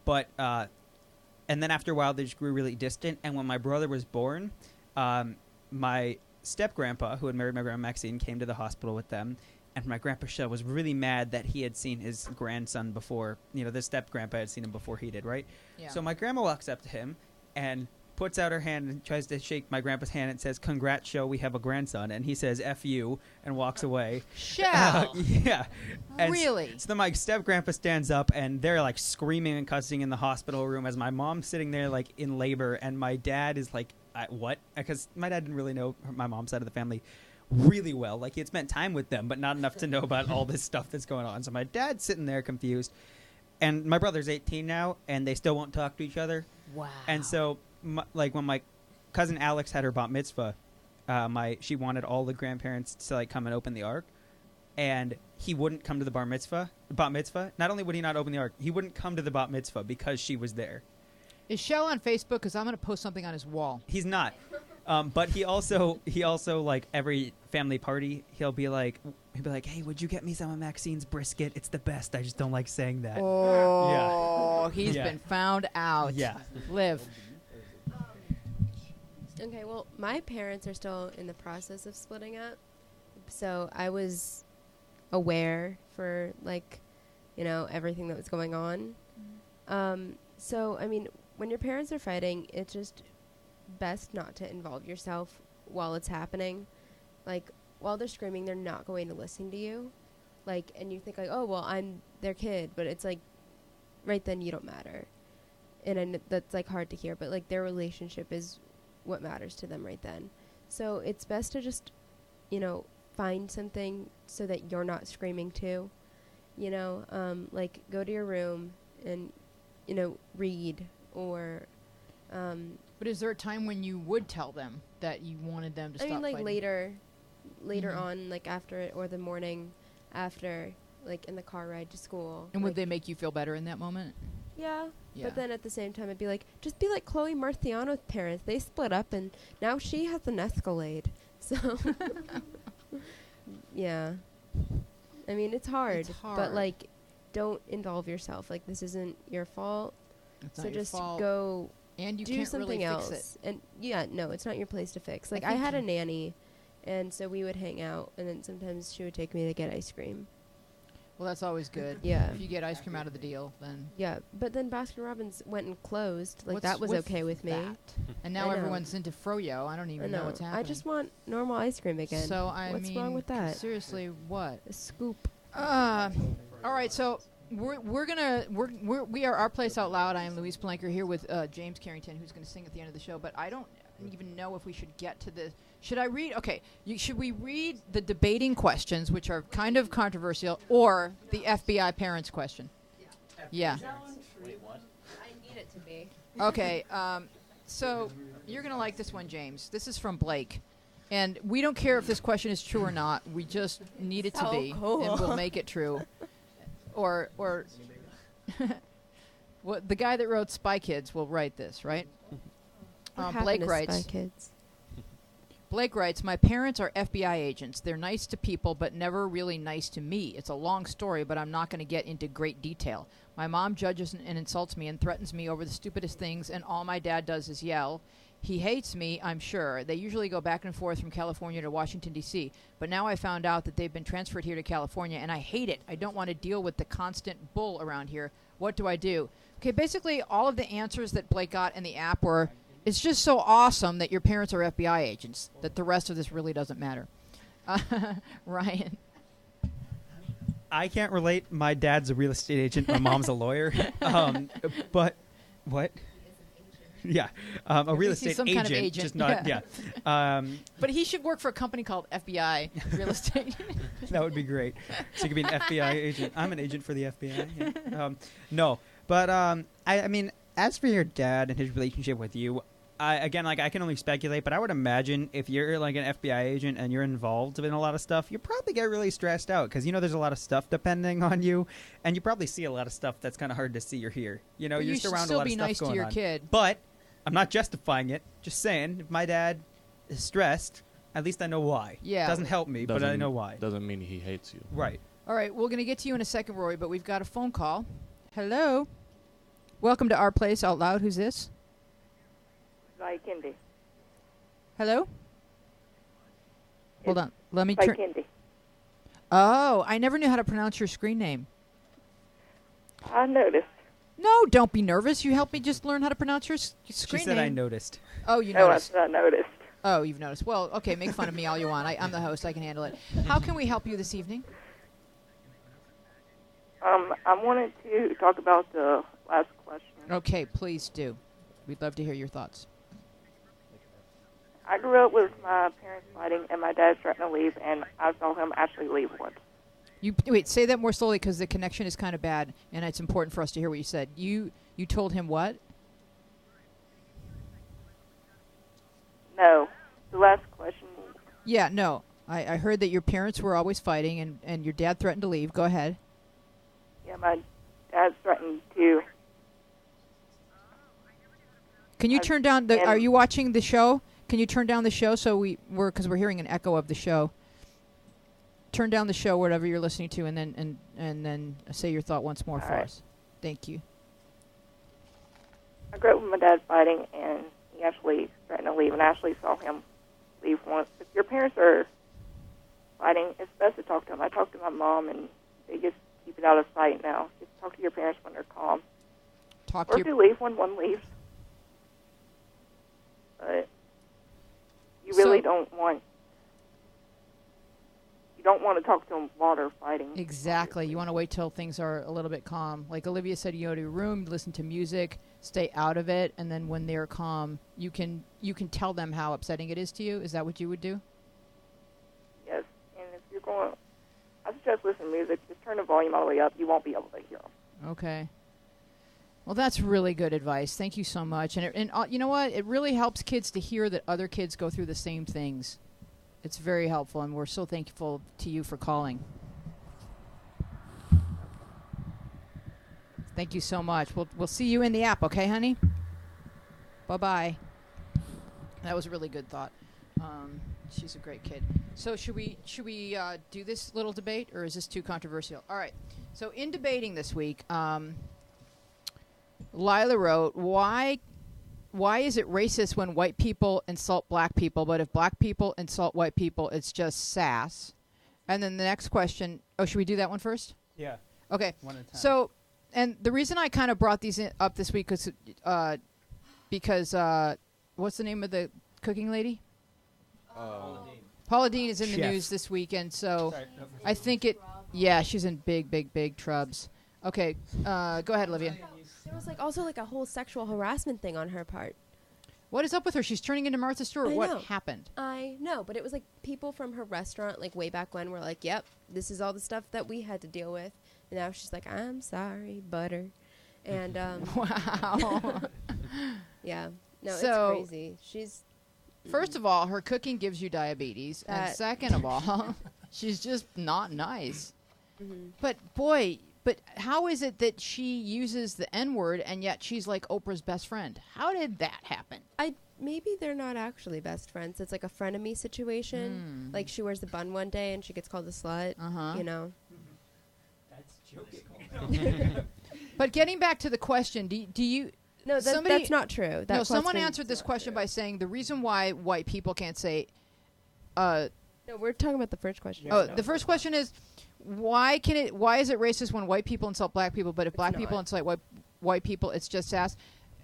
But and then after a while, they just grew really distant. And when my brother was born, my step grandpa, who had married my grandma Maxine, came to the hospital with them. And my grandpa Shell was really mad that he had seen his grandson before. You know, the step grandpa had seen him before he did, right? Yeah. So my grandma walks up to him and puts out her hand and tries to shake my grandpa's hand and says, "Congrats, Shell, we have a grandson." And he says, "F you," and walks away. Shell. Yeah. And Really? So then my step grandpa stands up and they're like screaming and cussing in the hospital room as my mom's sitting there like in labor, and my dad is like, "What?" Because my dad didn't really know my mom's side of the family really well. Like, he had spent time with them, but not enough to know about all this stuff that's going on. So my dad's sitting there confused, and my brother's 18 now, and they still won't talk to each other. Wow. And so, like, when my cousin Alex had her bat mitzvah, she wanted all the grandparents to like come and open the ark, and he wouldn't come to the bat mitzvah. Not only would he not open the ark, he wouldn't come to the bat mitzvah because she was there. Is Shell on Facebook? Because I'm going to post something on his wall. He's not. But he also like every family party, he'll be like, "Hey, would you get me some of Maxine's brisket? It's the best. I just don't like saying that." Oh, he's Yeah. been found out. Yeah. Liv. Okay, well, my parents are still in the process of splitting up, so I was aware for, like, you know, everything that was going on. So, I mean, when your parents are fighting, it's just best not to involve yourself while it's happening. Like, while they're screaming, they're not going to listen to you. Like, and you think, like, oh, well, I'm their kid, but it's like, right then you don't matter. And I that's, like, hard to hear, but, like, their relationship is what matters to them right then. So it's best to just, you know, find something so that you're not screaming too. You know, like, go to your room and, you know, read or... But is there a time when you would tell them that you wanted them to I stop mean, like, fighting? later Mhm. on, like, after it, or the morning after, like, in the car ride to school. And would like, they make you feel better in that moment? Yeah. Yeah. But then at the same time, I'd be like, just be like Chloe Marciano's parents. They split up, and now she has an Escalade. So, yeah. I mean, it's hard. It's hard. But, like, don't involve yourself. Like, this isn't your fault. It's So not your just fault. go And you do can't something really else. fix it. And, yeah, no, it's not your place to fix. Like, I think had a you- nanny, and so we would hang out, and then sometimes she would take me to get ice cream. Well, that's always good. Yeah. If you get ice cream out of the deal, then... Yeah, but then Baskin Robbins went and closed. Like, What's that was with okay with me. that? And now I know. everyone's into froyo. I don't I even know what's happening. I just want normal ice cream again. So, I What's mean... wrong with that? Seriously, what? A scoop. All right, so we are Our Place Out Loud. I am Louise Blanker here with James Carrington, who's going to sing at the end of the show. But I don't even know if we should get to the. Should I read? Okay, should we read the debating questions, which are kind of controversial, or the FBI parents question? Yeah. Wait, what? I need it to be. Okay. So you're going to like this one, James. This is from Blake. And we don't care if this question is true or not. We just need it to So be, cool. and we'll make it true. Or what the guy that wrote Spy Kids will write this, right? What Blake happened to writes. Spy Kids? Blake writes, "My parents are FBI agents. They're nice to people, but never really nice to me. It's a long story, but I'm not going to get into great detail. My mom judges and insults me and threatens me over the stupidest things, and all my dad does is yell. He hates me, I'm sure. They usually go back and forth from California to Washington, D.C., but now I found out that they've been transferred here to California, and I hate it. I don't want to deal with the constant bull around here. What do I do?" Okay, basically all of the answers that Blake got in the app were, it's just so awesome that your parents are FBI agents, that the rest of this really doesn't matter. Ryan. I can't relate. My dad's a real estate agent. My mom's a lawyer. But what? Yeah, a real least he's estate some agent, kind of agent, just not. Yeah, But he should work for a company called FBI Real Estate. that would be great. So you could be an FBI agent. I'm an agent for the FBI. Yeah. No, but I mean, as for your dad and his relationship with you, I can only speculate, but I would imagine if you're like an FBI agent and you're involved in a lot of stuff, you probably get really stressed out because, you know, there's a lot of stuff depending on you, and you probably see a lot of stuff that's kind of hard to see or hear. You know, But you're you just should around a still lot be of stuff nice to going your on. kid. But I'm not justifying it. Just saying, if my dad is stressed, At least I know why. Yeah. Doesn't help me, but I Doesn't- know why. Doesn't mean he hates you. Right. All right, we're going to get to you in a second, Rory, but we've got a phone call. Hello. Welcome to Our Place Out Loud. Who's this? By Kendi. Hello? Hold on. Let me By turn. Kendi. Oh, I never knew how to pronounce your screen name. I noticed. No, don't be nervous. You helped me just learn how to pronounce your She screen said name. I noticed. Oh, you No, noticed. I noticed. Oh, you've noticed. Well, okay, make fun of me all you want. I'm the host. I can handle it. How can we help you this evening? I wanted to talk about the last question. Okay, please do. We'd love to hear your thoughts. I grew up with my parents fighting and my dad threatened to leave, and I saw him actually leave once. You wait. Say that more slowly because the connection is kind of bad, and it's important for us to hear what you said. You told him what? No. The last question. Yeah, no. I heard that your parents were always fighting, and your dad threatened to leave. Go ahead. Yeah, my dad threatened to. Can you turn down the? and- Are you watching the show? Can you turn down the show so because we're hearing an echo of the show. Turn down the show, whatever you're listening to, and then say your thought once more All for right. us. Thank you. I grew up with my dad fighting, and he actually threatened to leave, and I actually saw him leave once. If your parents are fighting, it's best to talk to them. I talked to my mom, and they just keep it out of sight now. Just talk to your parents when they're calm. Talk Or to if your. you leave when one leaves. But you really So- don't want. You don't want to talk to them while they're fighting. Exactly. You want to wait till things are a little bit calm. Like Olivia said, you go to your room, listen to music, stay out of it, and then when they're calm, you can tell them how upsetting it is to you. Is that what you would do? Yes, and if you're going, I suggest listen to music. Just turn the volume all the way up. You won't be able to hear them. Okay. Well, that's really good advice. Thank you so much. And you know what? It really helps kids to hear that other kids go through the same things. It's very helpful, and we're so thankful to you for calling. Thank you so much. We'll see you in the app, okay, honey? Bye-bye. That was a really good thought. She's a great kid. So should we do this little debate, or is this too controversial? All right. So in debating this week, Lila wrote, why is it racist when white people insult black people, but if black people insult white people, it's just sass? And then the next question, should we do that one first? Yeah. Okay. One at a time. So, and the reason I kind of brought these up this week was because what's the name of the cooking lady? Paula Dean is in the Chef. news this weekend, so Sorry, no. I think yeah, she's in big trubs. Okay, go ahead, Olivia. There was also a whole sexual harassment thing on her part. What is up with her? She's turning into Martha Stewart. I What know. happened? I know, but it was people from her restaurant way back when were like, yep, this is all the stuff that we had to deal with. And now she's like, I'm sorry, butter. And, Wow. yeah. No, So- it's crazy. She's... First of all, her cooking gives you diabetes, and That- second of all, she's just not nice. Mhm. But boy, how is it that she uses the N-word and yet she's like Oprah's best friend? How did that happen? Maybe they're not actually best friends. It's a frenemy situation. Hmm. She wears the bun one day and she gets called a slut. Uh-huh. You know? That's jokes. But getting back to the question, do you... No, somebody- that's not true. That No, someone question's answered this not question true. by saying the reason why white people can't say... No, we're talking about the first question. the first question is, why is it racist when white people insult black people, but if black people not. insult white people, it's just sass?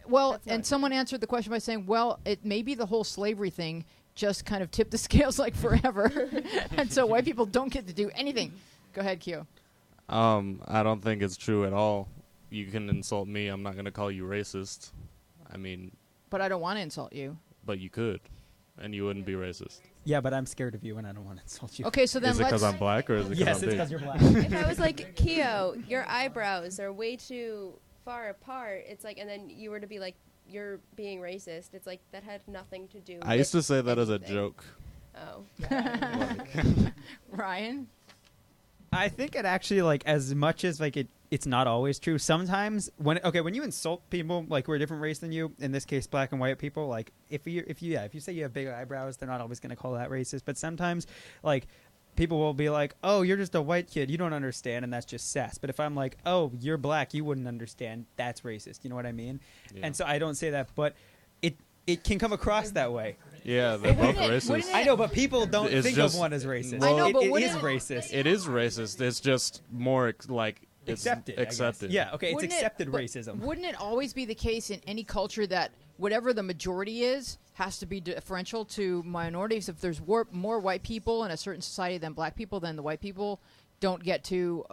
Well, That's not and true. someone answered the question by saying, well, it maybe the whole slavery thing just kind of tipped the scales forever, and so white people don't get to do anything. Go ahead, Q. I don't think it's true at all. You can insult me. I'm not going to call you racist. I mean, But I don't want to insult you. but you could, and you wouldn't be racist. Yeah, but I'm scared of you and I don't want to insult you. Okay, so then Is it let's... because I'm black or is it because Yes, I'm it's big? because you're black. If I was like, Keo, your eyebrows are way too far apart, it's and then you were to be you're being racist, it's that had nothing to do I used to with say that as a anything. joke. Oh. Ryan? I think it actually as much as it it's not always true. Sometimes when you insult people like who are a different race than you, in this case black and white people, like if you say you have big eyebrows, they're not always going to call that racist. But sometimes like people will be like, "Oh, you're just a white kid, you don't understand," and that's just sass. But if I'm like, "Oh, you're black, you wouldn't understand," that's racist. You know what I mean? Yeah. And so I don't say that, but it can come across that way. Yeah, they're both racist. I know, but people don't It's think just- of one as racist. well, I know, but it is wouldn't racist. It is racist. It's just more like it's Accepted. I guess. accepted. Yeah. Okay. Wouldn't It's accepted but racism. Wouldn't it always be the case in any culture that whatever the majority is has to be differential to minorities? If there's more white people in a certain society than black people, then the white people don't get to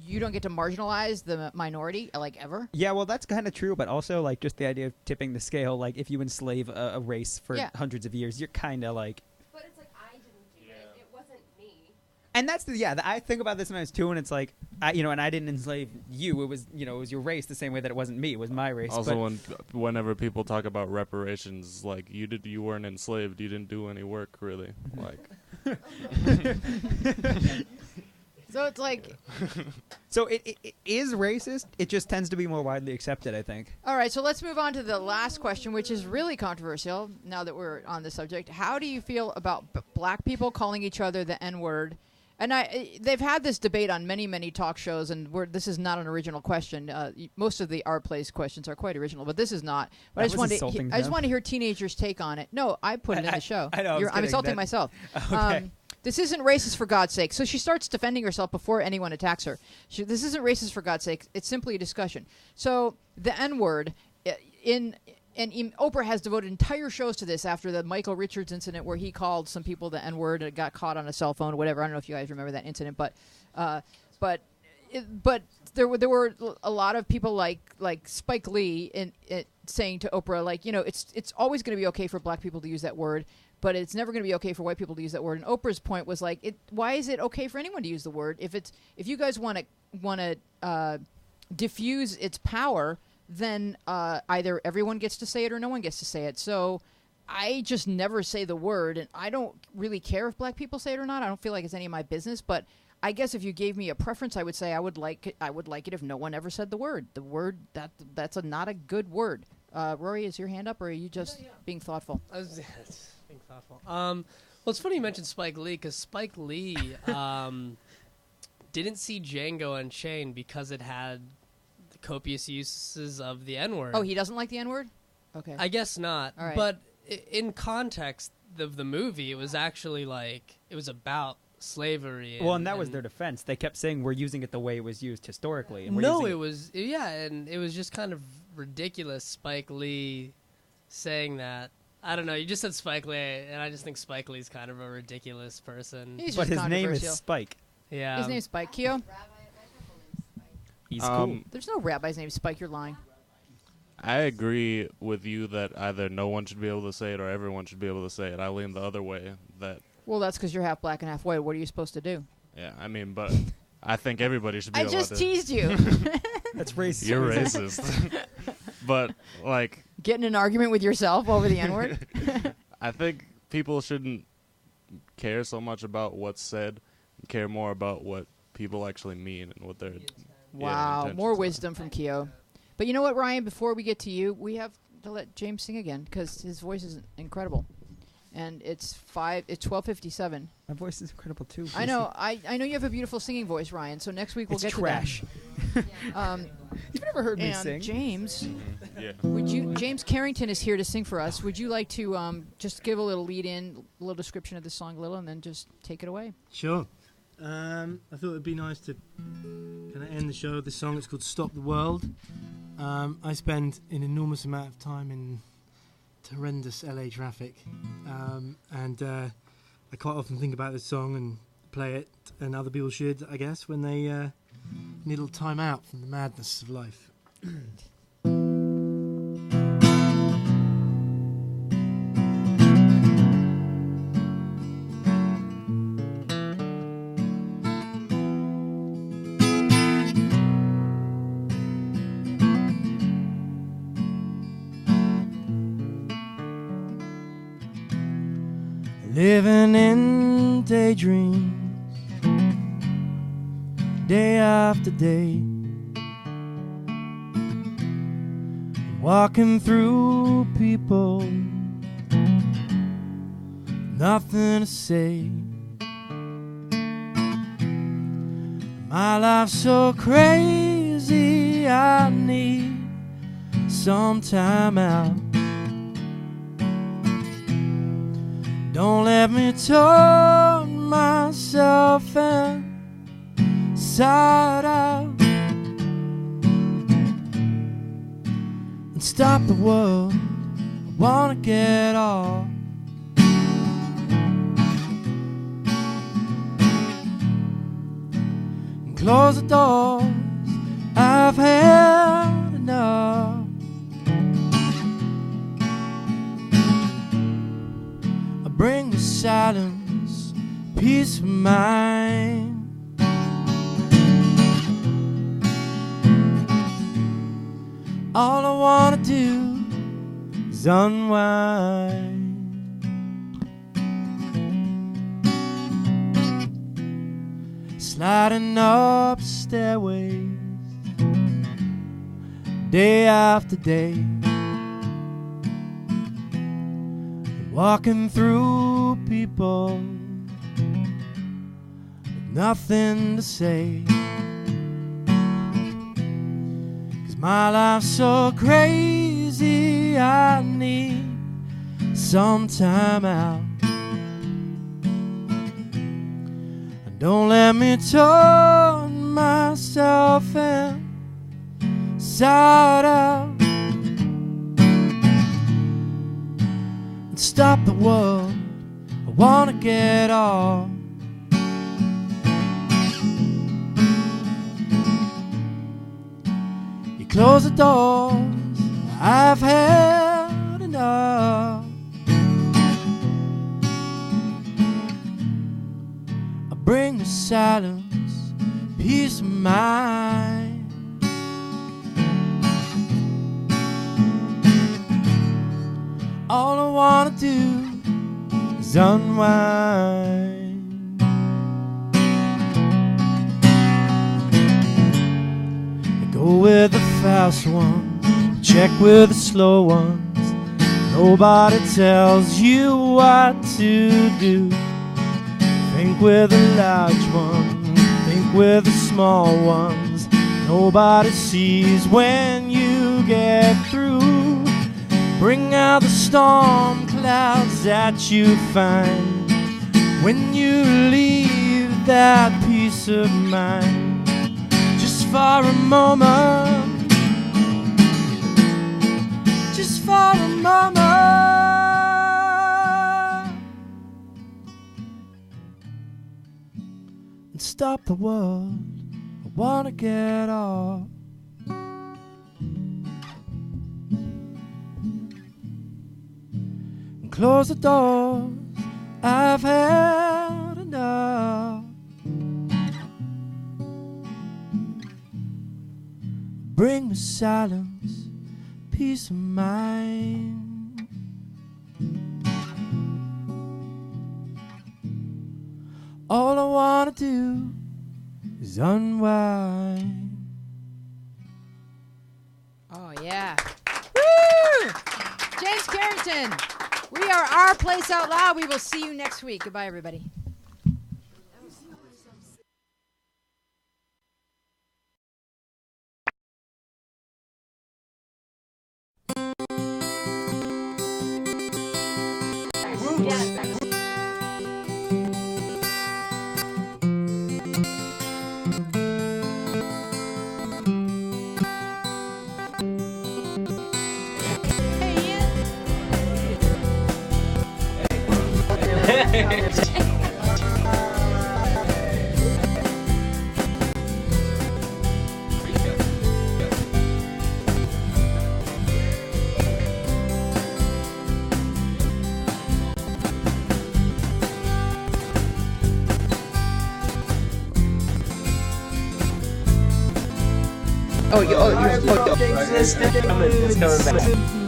you don't get to marginalize the minority like ever. Yeah, well, that's kind of true, but also like just the idea of tipping the scale. Like if you enslave a race for Yeah. hundreds of years, you're kind of like. But it's like I didn't do it. It wasn't me. And that's I think about this sometimes too, and it's like and I didn't enslave you. It was it was your race the same way that it wasn't me. It was my race. Also, whenever people talk about reparations, like you weren't enslaved. You didn't do any work really. Like So it's like, so it is racist. It just tends to be more widely accepted, I think. all right. So let's move on to the last question, which is really controversial. Now that we're on the subject, how do you feel about black people calling each other the N-word? And they've had this debate on many talk shows, and this is not an original question. Most of the Our Place questions are quite original, but this is not. But I just want to hear teenagers' take on it. No, I put it in the show. I know. I'm insulting myself. Okay. This isn't racist, for God's sake. So she starts defending herself before anyone attacks her. This isn't racist, for God's sake. It's simply a discussion. So the N-word, Oprah has devoted entire shows to this after the Michael Richards incident where he called some people the N-word and got caught on a cell phone or whatever. I don't know if you guys remember that incident, but there were a lot of people like Spike Lee saying to Oprah, like, it's always going to be okay for black people to use that word, but it's never going to be okay for white people to use that word. And Oprah's point was like, why is it okay for anyone to use the word? If you guys want to diffuse its power, then either everyone gets to say it or no one gets to say it. So I just never say the word, and I don't really care if black people say it or not. I don't feel like it's any of my business, but I guess if you gave me a preference, I would say I would like it if no one ever said the word. The word that's not a good word. Rory, is your hand up, or are you just being thoughtful? I was being thoughtful. Well, it's funny you mentioned Spike Lee, because Spike Lee didn't see Django Unchained because it had copious uses of the N-word. Oh, he doesn't like the N-word? Okay. I guess not. All right. But in context of the movie, it was actually it was about slavery. Well, and that was their defense. They kept saying we're using it the way it was used historically. And it was and it was just kind of ridiculous. Spike Lee saying that. I don't know. You just said Spike Lee, and I just think Spike Lee's kind of a ridiculous person. But his name is Spike. Yeah. His name's Spike. Keo? He's cool. There's no rabbi's name Spike. You're lying. I agree with you that either no one should be able to say it or everyone should be able to say it. I lean the other way. Well, that's because you're half black and half white. What are you supposed to do? Yeah, I mean, but I think everybody should be I able to. just teased you. That's racist. You're racist. But, get in an argument with yourself over the N-word? I think people shouldn't care so much about what's said, care more about what people actually mean and what their Wow, more wisdom from Keo. But you know what, Ryan? Before we get to you, we have to let James sing again because his voice is incredible. And it's 12:57. My voice is incredible too. I know. I know you have a beautiful singing voice, Ryan. So next week we'll get trash. to that. You've never heard me and sing. James, Yeah. James Carrington is here to sing for us. Would you like to just give a little lead in, a little description of the song, and then just take it away? Sure. I thought it'd be nice to kind of end the show with this song. It's called "Stop the World." I spend an enormous amount of time in horrendous LA traffic, and I quite often think about this song and play it, and other people should, I guess, when they need a little time out from the madness of life. Living in daydreams, day after day, walking through people, nothing to say. My life's so crazy, I need some time out. Don't let me turn myself inside out and stop the world. I wanna get off. And close the doors, I've had enough. I bring the silence, peace of mind. All I wanna do is unwind. Sliding up stairways, day after day, walking through people with nothing to say. My life's so crazy, I need some time out. And don't let me turn myself inside out and stop the world. I wanna get off. Close the doors, I've had enough. I bring the silence, peace of mind. All I wanna do is unwind. Go with the fast ones, check with the slow ones. Nobody tells you what to do. Think with the large ones, think with the small ones. Nobody sees when you get through. Bring out the storm clouds that you find when you leave that peace of mind. For a moment, just for a moment, and stop the world. I wanna get off. And close the doors, I've had enough. Bring me silence, peace of mind. All I wanna do is unwind. Oh, yeah. Woo! James Carrington, we are Our Place Out Loud. We will see you next week. Goodbye, everybody. It's coming back.